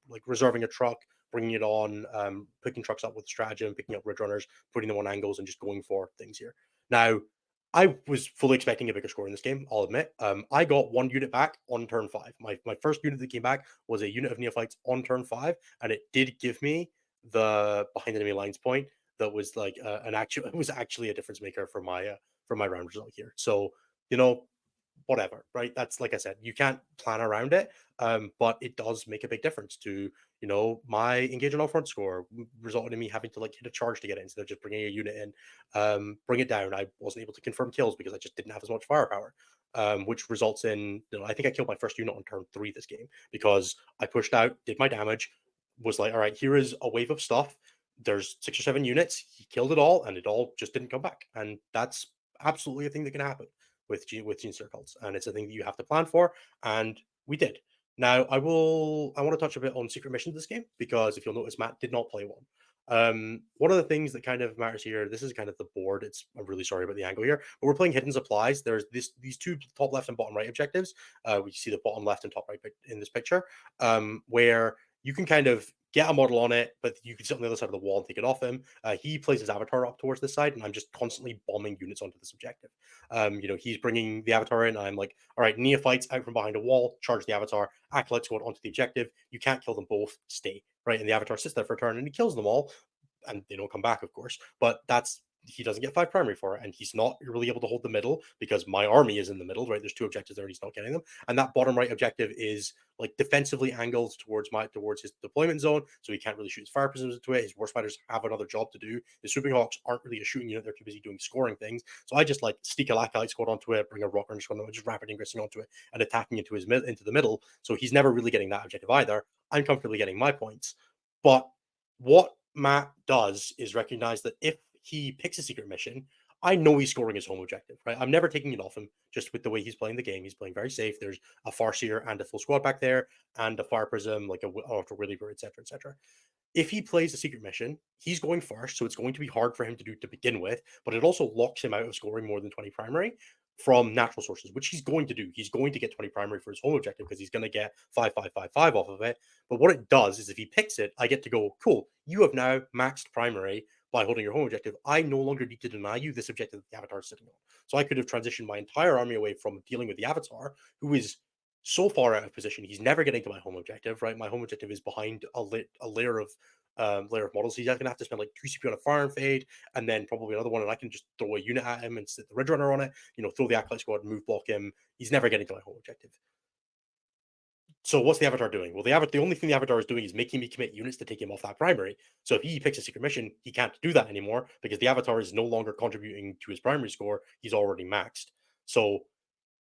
like reserving a truck, bringing it on, picking trucks up with stratagem, picking up ridge runners, putting them on angles, and just going for things here. Now, I was fully expecting a bigger score in this game, I'll admit. I got 1 unit back on turn 5. My first unit that came back was a unit of neophytes on turn 5, and it did give me the behind enemy lines point that was like it was actually a difference maker for my round result here. So, whatever, right? That's like I said, you can't plan around it, but it does make a big difference to my engage on all front score resulted in me having to like hit a charge to get it instead of just bringing a unit in. Bring it down. I wasn't able to confirm kills because I just didn't have as much firepower, which results in I think I killed my first unit on turn 3 this game because I pushed out, did my damage, was like, all right, here is a wave of stuff. There's 6 or 7 units. He killed it all, and it all just didn't come back. And that's absolutely a thing that can happen with Genestealer cults, and it's a thing that you have to plan for. And we did. Now, I want to touch a bit on secret missions this game because if you'll notice, Matt did not play one. One of the things that kind of matters here, this is kind of the board. I'm really sorry about the angle here, but we're playing hidden supplies. There's these two top left and bottom right objectives. We see the bottom left and top right in this picture, where you can kind of get a model on it, but you can sit on the other side of the wall and take it off him. He plays his avatar up towards this side, and I'm just constantly bombing units onto this objective. He's bringing the avatar in. I'm like, all right, neophytes out from behind a wall, charge the avatar, acolytes going onto the objective. You can't kill them both, stay, right? And the avatar sits there for a turn and he kills them all, and they don't come back, of course. But he doesn't get 5 primary for it, and he's not really able to hold the middle because my army is in the middle, right? There's 2 objectives there, and he's not getting them. And that bottom right objective is like defensively angled towards his deployment zone, so he can't really shoot his fire prisms into it. His war spiders have another job to do. His swooping hawks aren't really a shooting unit; they're too busy doing scoring things. So I just like sneak a acolyte squad onto it, bring a rock ranger squad, just rapid ingressing onto it and attacking into the middle. So he's never really getting that objective either. I'm comfortably getting my points, but what Matt does is recognize that if he picks a secret mission, I know he's scoring his home objective, right? I'm never taking it off him just with the way he's playing the game. He's playing very safe. There's a Farseer and a full squad back there, and a Fire Prism, like a Auto Reliever, etc., etc. If he plays a secret mission, he's going first, so it's going to be hard for him to do to begin with, but it also locks him out of scoring more than 20 primary from natural sources, which he's going to do. He's going to get 20 primary for his home objective because he's going to get 5 5 5 5 off of it. But what it does is if he picks it, I get to go, cool, you have now maxed primary by holding your home objective. I no longer need to deny you this objective that the avatar is sitting on. So I could have transitioned my entire army away from dealing with the avatar, who is so far out of position. He's never getting to my home objective, right? My home objective is behind a layer of models. He's going to have to spend like 2 CP on a fire and fade, and then probably another one, and I can just throw a unit at him and sit the Ridge Runner on it, throw the Acolyte Squad and move block him. He's never getting to my home objective. So what's the avatar doing? Well, the only thing the avatar is doing is making me commit units to take him off that primary. So if he picks a secret mission, he can't do that anymore because the avatar is no longer contributing to his primary score. He's already maxed. So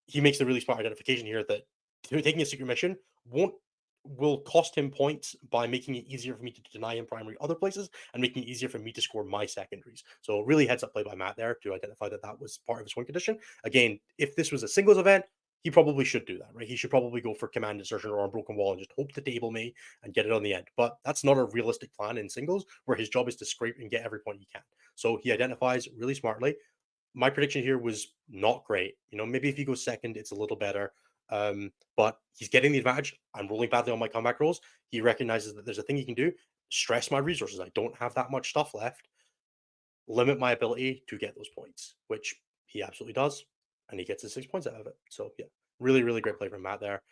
he makes the really smart identification here that taking a secret mission will cost him points by making it easier for me to deny him primary other places and making it easier for me to score my secondaries. So really heads up play by Matt there to identify that was part of his win condition. Again, if this was a singles event, he probably should do that, right? He should probably go for command insertion or unbroken wall and just hope to table me and get it on the end. But that's not a realistic plan in singles where his job is to scrape and get every point he can. So he identifies really smartly. My prediction here was not great. Maybe if he goes second, it's a little better. But he's getting the advantage. I'm rolling badly on my comeback rolls. He recognizes that there's a thing he can do. Stress my resources. I don't have that much stuff left. Limit my ability to get those points, which he absolutely does. And he gets his 6 points out of it. So yeah, really, really great play from Matt there.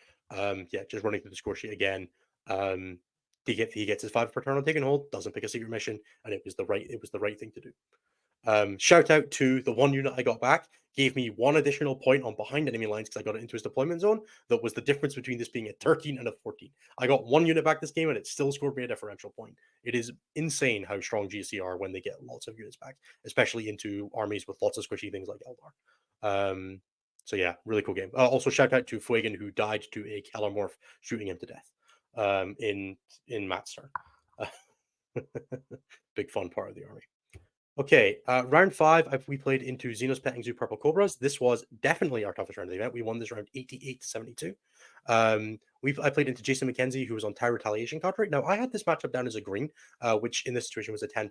Just running through the score sheet again. He gets his 5 per turn on taking hold, doesn't pick a secret mission, and it was the right thing to do. Shout out to the one unit I got back, gave me 1 additional point on behind enemy lines because I got it into his deployment zone. That was the difference between this being a 13 and a 14. I got 1 unit back this game and it still scored me a differential point. It is insane how strong GSC are when they get lots of units back, especially into armies with lots of squishy things like Eldar. So yeah, really cool game. Also shout out to Fuegan, who died to a Calormorph shooting him to death in Matt's turn. Big fun part of the army. Okay, round 5, we played into Xenos Petting Zoo Purple Cobras. This was definitely our toughest round of the event. We won this round 88-72. I played into Jason McKenzie, who was on Tire Retaliation Cadre. Now, I had this matchup down as a green, which in this situation was a 10+.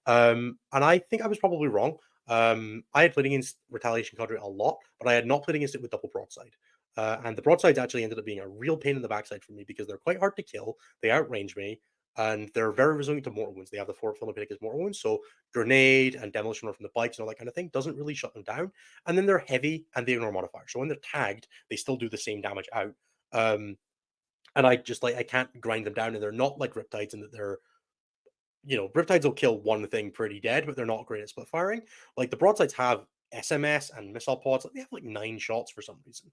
And I think I was probably wrong. I had played against Retaliation Cadre a lot, but I had not played against it with double broadside. And the broadsides actually ended up being a real pain in the backside for me because they're quite hard to kill. They outrange me, and they're very resilient to mortal wounds. They have the 4 Philippines mortal wounds, so grenade and demolition from the bikes and all that kind of thing doesn't really shut them down. And then they're heavy and they ignore modifiers. So when they're tagged, they still do the same damage out. And I just I can't grind them down, and they're not like Riptides in that they're Riptides will kill one thing pretty dead, but they're not great at split firing. Like the broadsides have SMS and missile pods. They have like 9 shots for some reason.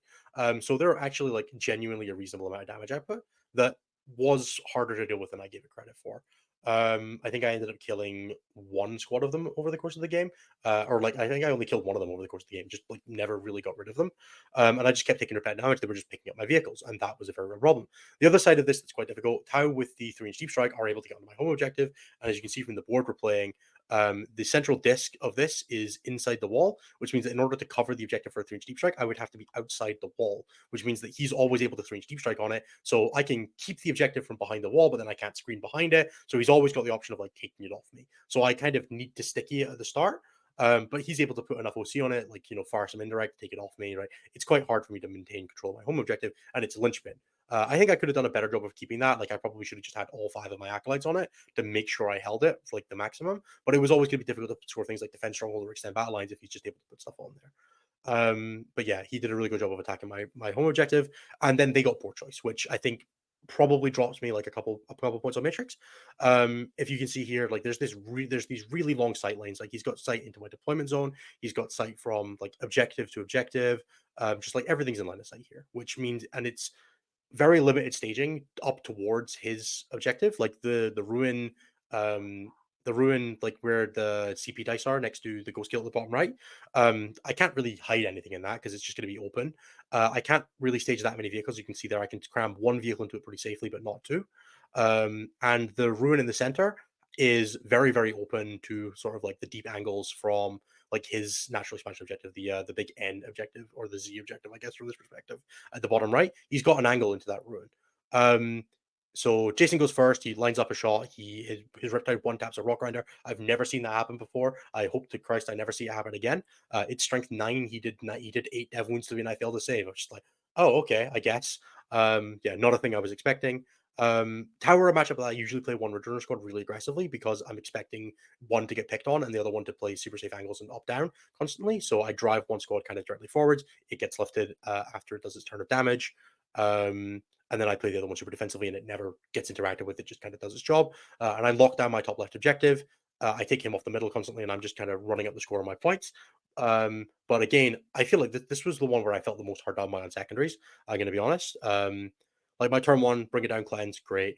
So they're actually like genuinely a reasonable amount of damage output that was harder to deal with than I gave it credit for. I think I ended up killing one squad of them over the course of the game, or like I think I only killed one of them over the course of the game. Just like never really got rid of them, and I just kept taking repetitive damage. They were just picking up my vehicles, and that was a very real problem. The other side of this that's quite difficult. Tau with the 3-inch deep strike are able to get onto my home objective, and as you can see from the board we're playing, the central disc of this is inside the wall, which means that in order to cover the objective for a 3-inch deep strike, I would have to be outside the wall, which means that he's always able to 3-inch deep strike on it. So I can keep the objective from behind the wall, but then I can't screen behind it. So he's always got the option of like taking it off me. So I kind of need to sticky it at the start. But he's able to put enough OC on it, like, fire some indirect, take it off me, right? It's quite hard for me to maintain control of my home objective, and it's a linchpin. I think I could have done a better job of keeping that. Like, I probably should have just had all 5 of my acolytes on it to make sure I held it for like the maximum. But it was always going to be difficult to score things like defense stronghold or extend battle lines if he's just able to put stuff on there. But yeah, he did a really good job of attacking my home objective, and then they got poor choice, which I think probably drops me like a couple points on matrix. If you can see here, like there's these really long sight lanes. Like he's got sight into my deployment zone. He's got sight from like objective to objective. Just like everything's in line of sight here, which means, and it's very limited staging up towards his objective, like um, the ruin, like where the CP dice are next to the ghost kill at the bottom right. I can't really hide anything in that because it's just going to be open. I can't really stage that many vehicles. You can see there, I can cram one vehicle into it pretty safely, but not two. And the ruin in the center is very, very open to sort of like the deep angles from like his natural expansion objective, the big N objective or the Z objective, I guess, from this perspective at the bottom right. He's got an angle into that ruin. Um, so Jason goes first. He lines up a shot. His Riptide one taps a Rock Grinder. I've never seen that happen before. I hope to Christ I never see it happen again. It's strength 9. He did 8 dev wounds to me, and I failed to save. I was just like, oh, okay, I guess. Yeah, not a thing I was expecting. Tower, a matchup that I usually play one returner squad really aggressively because I'm expecting one to get picked on and the other one to play super safe angles and up down constantly. So I drive one squad kind of directly forwards. It gets lifted after it does its turn of damage. And then I play the other one super defensively, and it never gets interacted with. It just kind of does its job. And I lock down my top left objective. I take him off the middle constantly, and I'm just kind of running up the score on my points. But again, I feel like this was the one where I felt the most hard done by on secondaries. I'm going to be honest. Like my turn 1, bring it down, cleanse, great.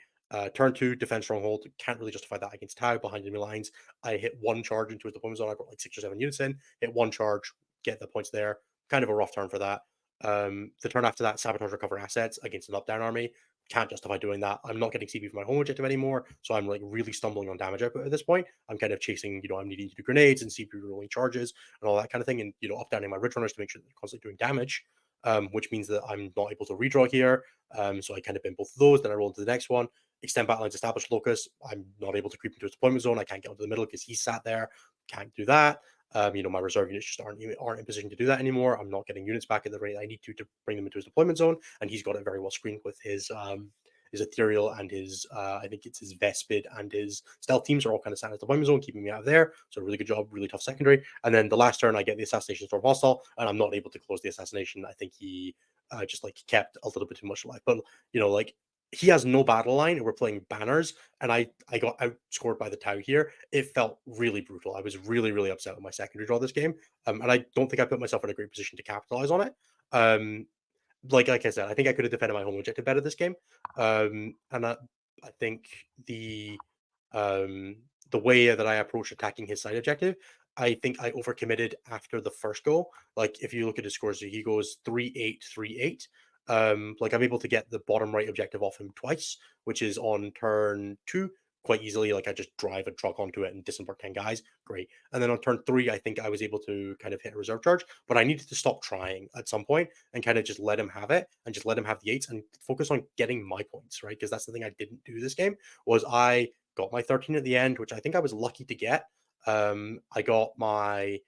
Turn 2, defense stronghold. Can't really justify that against Tau behind enemy lines. I hit one charge into his deployment zone. I brought like 6 or 7 units in. Hit one charge, get the points there. Kind of a rough turn for that. The turn after that, sabotage recover assets against an up down army. Can't justify doing that. I'm not getting CP for my home objective anymore, so I'm like really stumbling on damage output at this point. I'm kind of chasing, I'm needing to do grenades and CP rolling charges and all that kind of thing, and up downing my ridge runners to make sure that they're constantly doing damage. Which means that I'm not able to redraw here. So I kind of bin both of those. Then I roll into the next one. Extend battleline established locus. I'm not able to creep into his deployment zone. I can't get onto the middle because he's sat there. Can't do that. My reserve units just aren't in position to do that anymore. I'm not getting units back at the rate I need to bring them into his deployment zone, and he's got it very well screened with his ethereal and his I think it's his Vespid and his stealth teams are all kind of sat in his deployment zone, keeping me out of there. So really good job, really tough secondary. And then the last turn, I get the assassination storm hostile, and I'm not able to close the assassination. I think he just like kept a little bit too much alive, but like he has no battle line and we're playing banners, and I got outscored by the Tau here. It felt really brutal. I was really, really upset with my secondary draw this game. And I don't think I put myself in a great position to capitalize on it. Like I said, I think I could have defended my home objective better this game. And I think um, the way that I approached attacking his side objective, I think I overcommitted after the first go. Like if you look at his scores, he goes 3-8, 3-8. Like I'm able to get the bottom right objective off him twice, which is on turn 2 quite easily. Like I just drive a truck onto it and disembark 10 guys. Great. And then on turn 3, I think I was able to kind of hit a reserve charge, but I needed to stop trying at some point and kind of just let him have it and just let him have the 8s and focus on getting my points, right? Because that's the thing I didn't do this game was I got my 13 at the end, which I think I was lucky to get. I got my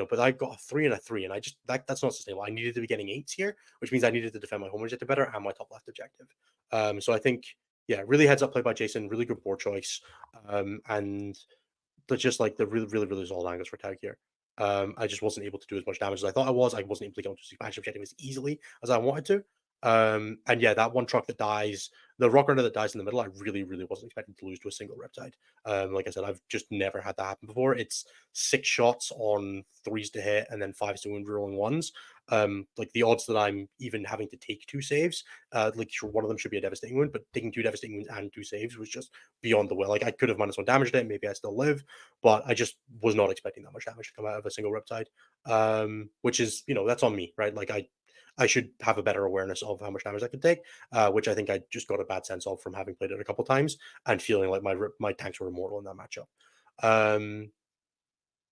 but I got a 3 and a 3, and I just that's not sustainable. I needed to be getting 8s here, which means I needed to defend my home objective better and my top left objective. So I think, yeah, really heads up play by Jason, really good board choice. And just like the really, really, really solid angles for Tag here. I just wasn't able to do as much damage as I thought I was. I wasn't able to get onto the expansion objective as easily as I wanted to. And yeah, that one truck that dies, the rock runner that dies in the middle, I really, really wasn't expecting to lose to a single Riptide. Like I said, I've just never had that happen before. It's 6 shots on 3s to hit and then 5s to wound rolling 1s. Like the odds that I'm even having to take two saves, like sure one of them should be a devastating wound, but taking two devastating wounds and two saves was just beyond the will. Like I could have -1 damaged it, maybe I still live, but I just was not expecting that much damage to come out of a single Riptide. Which is, that's on me, right? Like I should have a better awareness of how much damage I could take, which I think I just got a bad sense of from having played it a couple times and feeling like my tanks were immortal in that matchup. Um,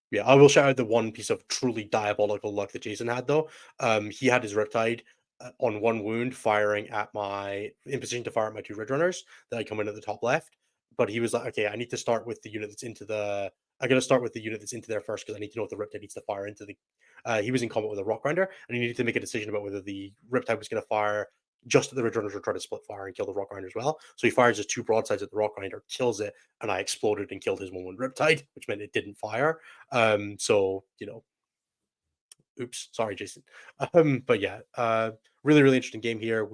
yeah, I will shout out the one piece of truly diabolical luck that Jason had though. He had his Riptide on one wound, firing at my in position to fire at my two Ridge Runners that I come in at the top left. But he was like, okay, I need to start with the unit that's into the. I got to start with the unit that's into there first because I need to know if the Riptide needs to fire into the. He was in combat with a Rock Grinder, and he needed to make a decision about whether the Riptide was going to fire just at the Ridge Runners or try to split fire and kill the Rock Grinder as well. So he fires his two broadsides at the Rock Grinder, kills it, and I exploded and killed his one Riptide, which meant it didn't fire. So oops, sorry, Jason. But yeah, really, really interesting game here.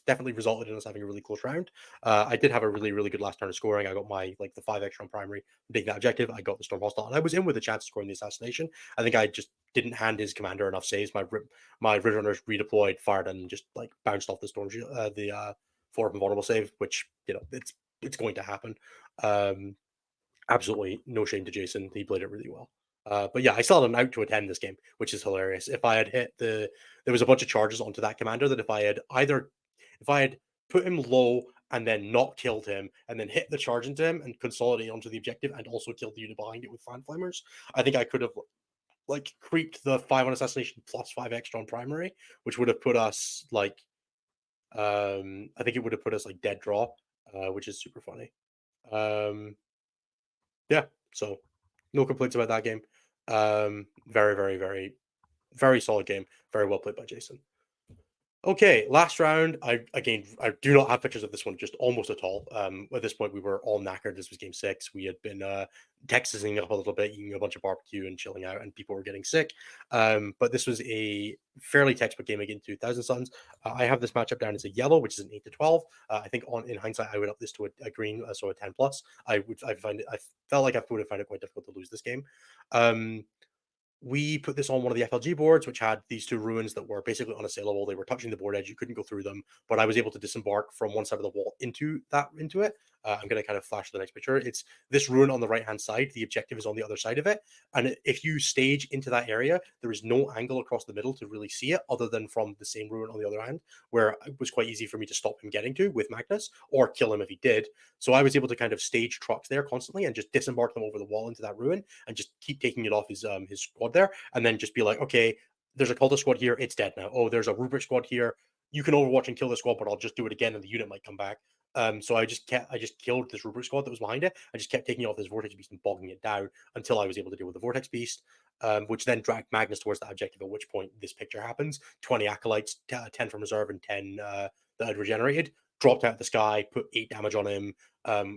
Definitely resulted in us having a really close round. I did have a really, really good last turn of scoring. I got my the 5 extra on primary, taking that objective. I got the storm hostile, and I was in with a chance of scoring the assassination. I think I just didn't hand his commander enough saves. My Ridge Runners redeployed, fired, and just bounced off the storm shield, the 4 vulnerable save, which it's going to happen. Um, Absolutely no shame to Jason. He played it really well. But yeah, I still had an out to attend this game, which is hilarious. If I had there was a bunch of charges onto that commander that if I had put him low and then not killed him and then hit the charge into him and consolidate onto the objective and also killed the unit behind it with fan flamers, I think I could have creeped the 5 on assassination plus 5 extra on primary, which would have put us I think it would have put us dead draw, which is super funny. Um, Yeah, so no complaints about that game. Very, very, very, very solid game. Very well played by Jason. Okay, last round. I do not have pictures of this one just almost at all. At this point, we were all knackered. This was game 6. We had been Texasing up a little bit, eating a bunch of barbecue and chilling out, and people were getting sick. But this was a fairly textbook game against 2,000 Suns. I have this matchup down as a yellow, which is an 8 to 12. I think in hindsight, I would up this to a green, so a 10 plus. I felt like I would have found it quite difficult to lose this game. We put this on one of the FLG boards, which had these two ruins that were basically unassailable. They were touching the board edge. You couldn't go through them, but I was able to disembark from one side of the wall into it. I'm going to kind of flash the next picture. It's this ruin on the right-hand side. The objective is on the other side of it. And if you stage into that area, there is no angle across the middle to really see it other than from the same ruin on the other hand, where it was quite easy for me to stop him getting to with Magnus or kill him if he did. So I was able to kind of stage trucks there constantly and just disembark them over the wall into that ruin and just keep taking it off his squad there, and then just be like, okay, there's a cultist squad here, it's dead now. Oh, there's a rubric squad here. You can overwatch and kill the squad, but I'll just do it again, and the unit might come back. So I just killed this rubric squad that was behind it. I just kept taking off this vortex beast and bogging it down until I was able to deal with the vortex beast, which then dragged Magnus towards that objective. At which point this picture happens: 20 acolytes, 10 from reserve, and 10 that had regenerated. Dropped out of the sky, put 8 damage on him,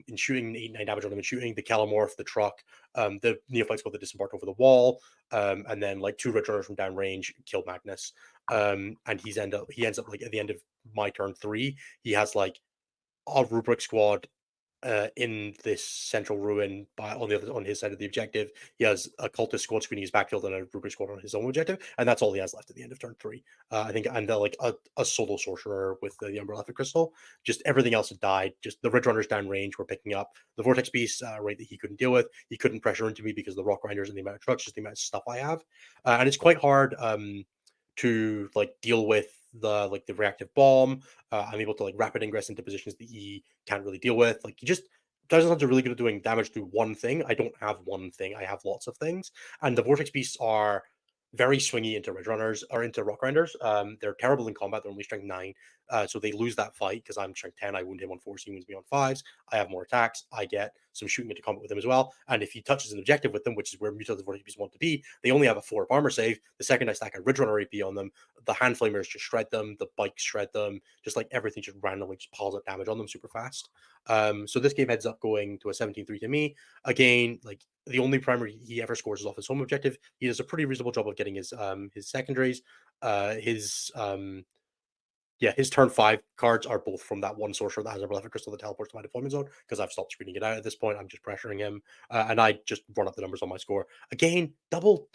in shooting, 8, 9 damage on him in shooting. The Calamorph, the truck, the Neophyte squad that disembarked over the wall, and then 2 red runners from downrange killed Magnus. And he ends up at the end of my turn 3, he has a rubric squad in this central ruin on his side of the objective. He has a cultist squad screening his backfield and a rubric squad on his own objective, and that's all he has left at the end of turn 3. I think, and a solo sorcerer with the Umbrella Crystal. Just everything else had died. Just the red runners downrange were picking up the vortex beast, right, that he couldn't deal with. He couldn't pressure into me because of the rock grinders and the amount of trucks, just the amount of stuff I have, and it's quite hard to deal with the reactive bomb. I'm able to rapid ingress into positions that he can't really deal with. He just Dozens are really good at doing damage to one thing. I don't have one thing. I have lots of things, and the vortex beasts are very swingy into ridge runners or into rock grinders. They're terrible in combat. They're only strength 9, so they lose that fight because I'm strength 10. I wound him on 4s. He wounds me on 5s. I have more attacks. I get some shooting into combat with him as well. And if he touches an objective with them, which is where mutated vortex beasts want to be, they only have a 4 armor save. The second I stack a ridge runner AP on them, the hand flamers just shred them. The bikes shred them. Just everything just randomly just piles up damage on them super fast. So this game ends up going to a 17-3 to me. Again, the only primary he ever scores is off his home objective. He does a pretty reasonable job of getting his secondaries. His Yeah, his turn 5 cards are both from that one sorcerer that has a Malefic Crystal that teleports to my deployment zone, because I've stopped screening it out at this point. I'm just pressuring him, and I just run up the numbers on my score. Again, double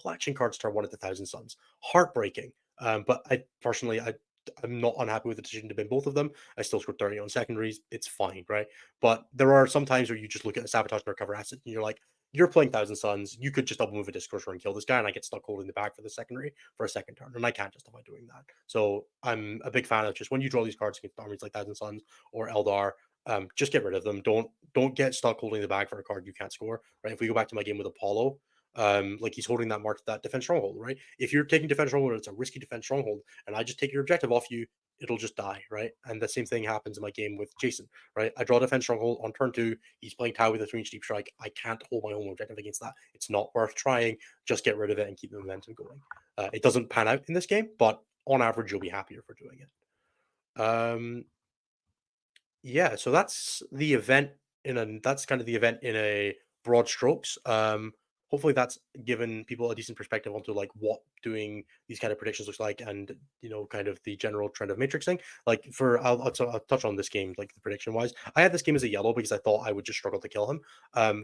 action cards turn 1 at the Thousand Suns. Heartbreaking. But I personally, I'm not unhappy with the decision to bin both of them. I still scored 30 on secondaries. It's fine, right? But there are some times where you just look at a sabotage and recover asset, and you're like, you're playing Thousand Suns. You could just double move a Discourser and kill this guy, and I get stuck holding the bag for the secondary for a second turn, and I can't justify doing that. So I'm a big fan of just when you draw these cards against armies like Thousand Suns or Eldar, just get rid of them. Don't get stuck holding the bag for a card you can't score. Right? If we go back to my game with Apollo, like he's holding that defense stronghold, right? If you're taking defense stronghold, it's a risky defense stronghold, and I just take your objective off you, it'll just die, right? And the same thing happens in my game with Jason, right? I draw defense stronghold on turn 2. He's playing Tau with a 3-inch deep strike. I can't hold my own objective against that. It's not worth trying. Just get rid of it and keep the momentum going. It doesn't pan out in this game, but on average, you'll be happier for doing it. Yeah, so that's kind of the event in a broad strokes. Hopefully that's given people a decent perspective onto like what doing these kind of predictions looks like, and kind of the general trend of matrixing. Like I'll touch on this game, like the prediction wise. I had this game as a yellow because I thought I would just struggle to kill him.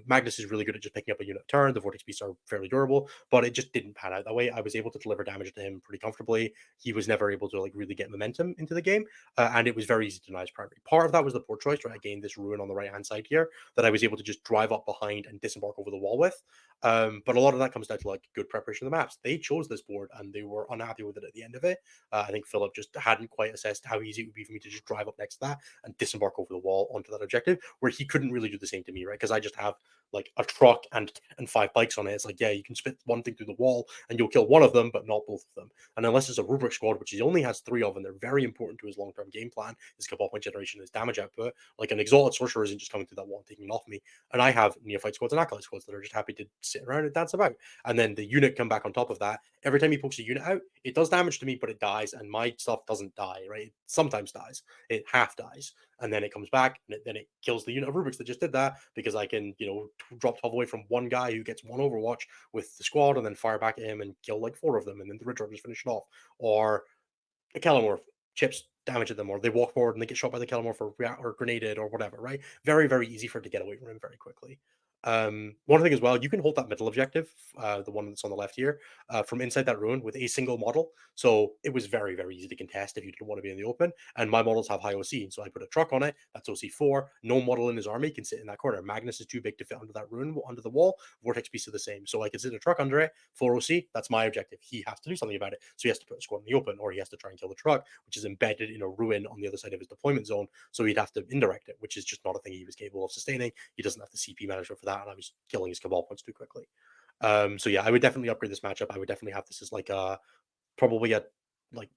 Magnus is really good at just picking up a unit turn. The vortex beasts are fairly durable, but it just didn't pan out that way. I was able to deliver damage to him pretty comfortably. He was never able to like really get momentum into the game, and it was very easy to deny his primary. Part of that was the poor choice, right? I gained this ruin on the right hand side here that I was able to just drive up behind and disembark over the wall with. But a lot of that comes down to like good preparation of the maps. They chose this board and they were unhappy with it at the end of it. I think Philip just hadn't quite assessed how easy it would be for me to just drive up next to that and disembark over the wall onto that objective, where he couldn't really do the same to me, right? Because I just have like a truck and 5 bikes on it. It's like, yeah, you can spit one thing through the wall and you'll kill one of them, but not both of them. And unless it's a rubric squad, which he only has 3 of, and they're very important to his long-term game plan, his cabal point generation, his damage output, like an exalted sorcerer isn't just coming through that wall and taking it off me. And I have neophyte squads and acolyte squads that are just happy to sit around and dance about. And then the unit come back on top of that. Every time he pokes a unit out, it does damage to me, but it dies, and my stuff doesn't die, right? It sometimes dies. It half dies. And then it comes back, and then it kills the unit of Rubrics that just did that, because I can, drop 12 away from one guy who gets one Overwatch with the squad, and then fire back at him and kill like 4 of them, and then the Ridge just finish it off. Or a Kellamorph chips damage at them, or they walk forward and they get shot by the Kellamorph or grenaded or whatever, right? Very, very easy for it to get away from him very quickly. One thing as well, you can hold that middle objective, the one that's on the left here, from inside that ruin with a single model. So it was very, very easy to contest if you didn't want to be in the open. And my models have high OC, so I put a truck on it. That's OC4. No model in his army can sit in that corner. Magnus is too big to fit under that ruin, under the wall. Vortex Beast are the same, so I can sit a truck under it. 4 OC. That's my objective. He has to do something about it, so he has to put a squad in the open, or he has to try and kill the truck, which is embedded in a ruin on the other side of his deployment zone. So he'd have to indirect it, which is just not a thing he was capable of sustaining. He doesn't have the CP management for that, and I was killing his cabal points too quickly. So yeah, I would definitely upgrade this matchup. I would definitely have this as like probably a like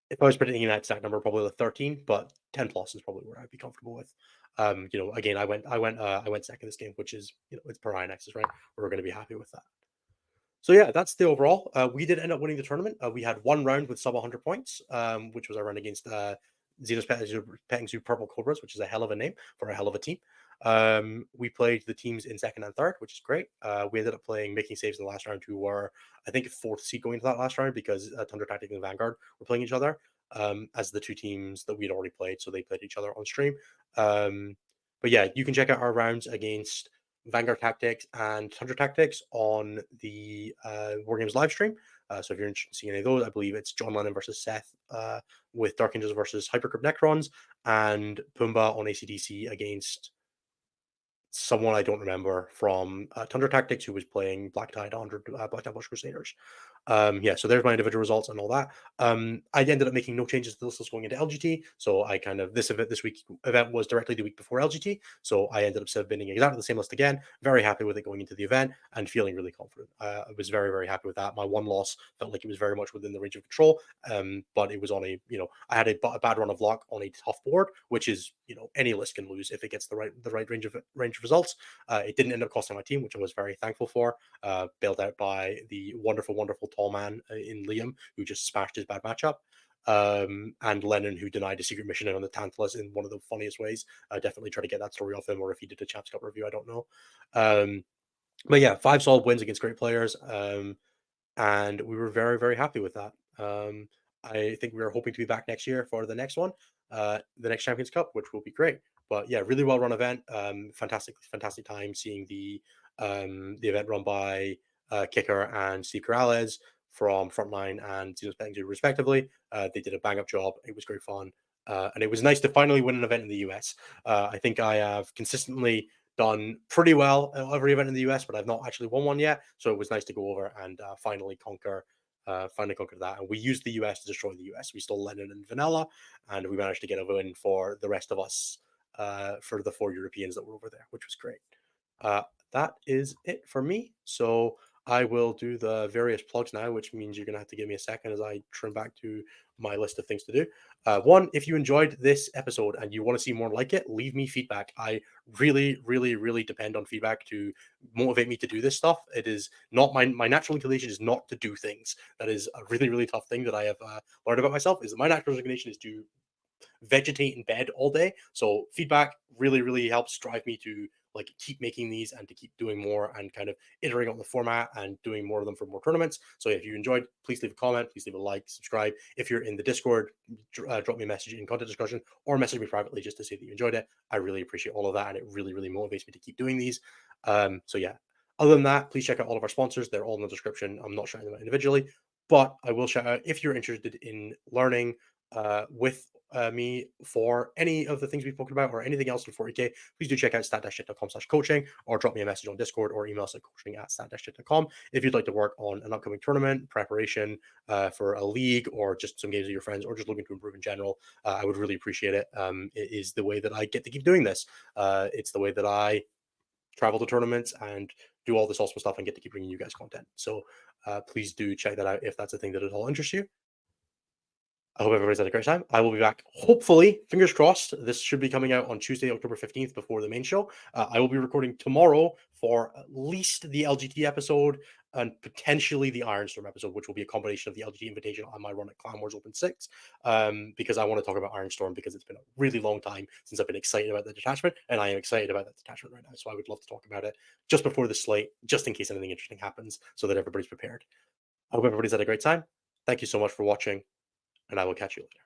if I was predicting that exact number, probably like 13, but 10 plus is probably where I'd be comfortable with. Again, I went second this game, which is it's per Nexus, right? We're going to be happy with that. So yeah, that's the overall. We did end up winning the tournament. We had one round with sub 100 points, which was our round against Xenos Petting Zoo Purple Cobras, which is a hell of a name for a hell of a team. We played the teams in second and third, which is great. We ended up playing Making Saves in the last round, who were, I think, 4th seed going into that last round, because Thunder Tactic and Vanguard were playing each other as the 2 teams that we'd already played. So they played each other on stream. But yeah, you can check out our rounds against Vanguard Tactics and Thunder Tactics on the War Games live stream. So if you're interested in seeing any of those, I believe it's John Lennon versus Seth with Dark Angels versus Hypercrypt Necrons, and Pumbaa on ACDC against someone I don't remember from Thunder Tactics, who was playing Black Tide 100 Black Tide Bush Crusaders. Yeah, so there's my individual results and all that. I ended up making no changes to the list going into LGT. So I kind of, this week event was directly the week before LGT. So I ended up submitting exactly the same list again. Very happy with it going into the event and feeling really confident. I was very, very happy with that. My one loss felt like it was very much within the range of control. But it was on a, I had a bad run of luck on a tough board, which is, any list can lose if it gets the right range of results. It didn't end up costing my team, which I was very thankful for. Bailed out by the wonderful, wonderful tall man in Liam, who just smashed his bad matchup. And Lennon, who denied a secret mission on the Tantalus in one of the funniest ways. Definitely try to get that story off him, or if he did a Champs Cup review, I don't know. But yeah, 5 solid wins against great players. And we were very, very happy with that. I think we're hoping to be back next year for the next one, the next Champions Cup, which will be great. But yeah, really well run event. Fantastic time seeing the event run by Kicker and Steve Corrales from Frontline and Seasons Betting Dude, respectively. They did a bang up job. It was great fun. And it was nice to finally win an event in the US. I think I have consistently done pretty well at every event in the US, but I've not actually won one yet. So it was nice to go over and finally conquer that. And we used the US to destroy the US. We stole Lenin and Vanilla, and we managed to get a win for the rest of us, for the 4 Europeans that were over there, which was great. Uh, that is it for me. So I will do the various plugs now, which means you're going to have to give me a second as I trim back to my list of things to do. One, if you enjoyed this episode and you want to see more like it, leave me feedback. I really depend on feedback to motivate me to do this stuff. It is not my natural inclination is not to do things. That is a really tough thing that I have learned about myself. Is that my natural inclination is to vegetate in bed all day. So feedback really helps drive me to like keep making these and to keep doing more and kind of iterating on the format and doing more of them for more tournaments. So if you enjoyed, please leave a comment, please leave a like, subscribe. If you're in the Discord, drop me a message in content discussion or message me privately just to say that you enjoyed it. I really appreciate all of that, and it really motivates me to keep doing these. So yeah. Other than that, please check out all of our sponsors. They're all in the description. I'm not shouting them out individually, but I will shout out if you're interested in learning with me for any of the things we've spoken about or anything else in 40K, please do check out stat-shit.com/coaching or drop me a message on Discord or email us at coaching@stat-shit.com if you'd like to work on an upcoming tournament, preparation for a league, or just some games with your friends, or just looking to improve in general. I would really appreciate it. It is the way that I get to keep doing this. It's the way that I travel to tournaments and do all this awesome stuff and get to keep bringing you guys content. So please do check that out if that's a thing that at all interests you. I hope everybody's had a great time. I will be back, hopefully, fingers crossed. This should be coming out on Tuesday, October 15th, before the main show. I will be recording tomorrow for at least the LGT episode and potentially the Ironstorm episode, which will be a combination of the LGT Invitational and my run at Clan Wars Open 6, because I want to talk about Ironstorm because it's been a really long time since I've been excited about the detachment, and I am excited about that detachment right now. So I would love to talk about it just before the slate, just in case anything interesting happens, so that everybody's prepared. I hope everybody's had a great time. Thank you so much for watching, and I will catch you later.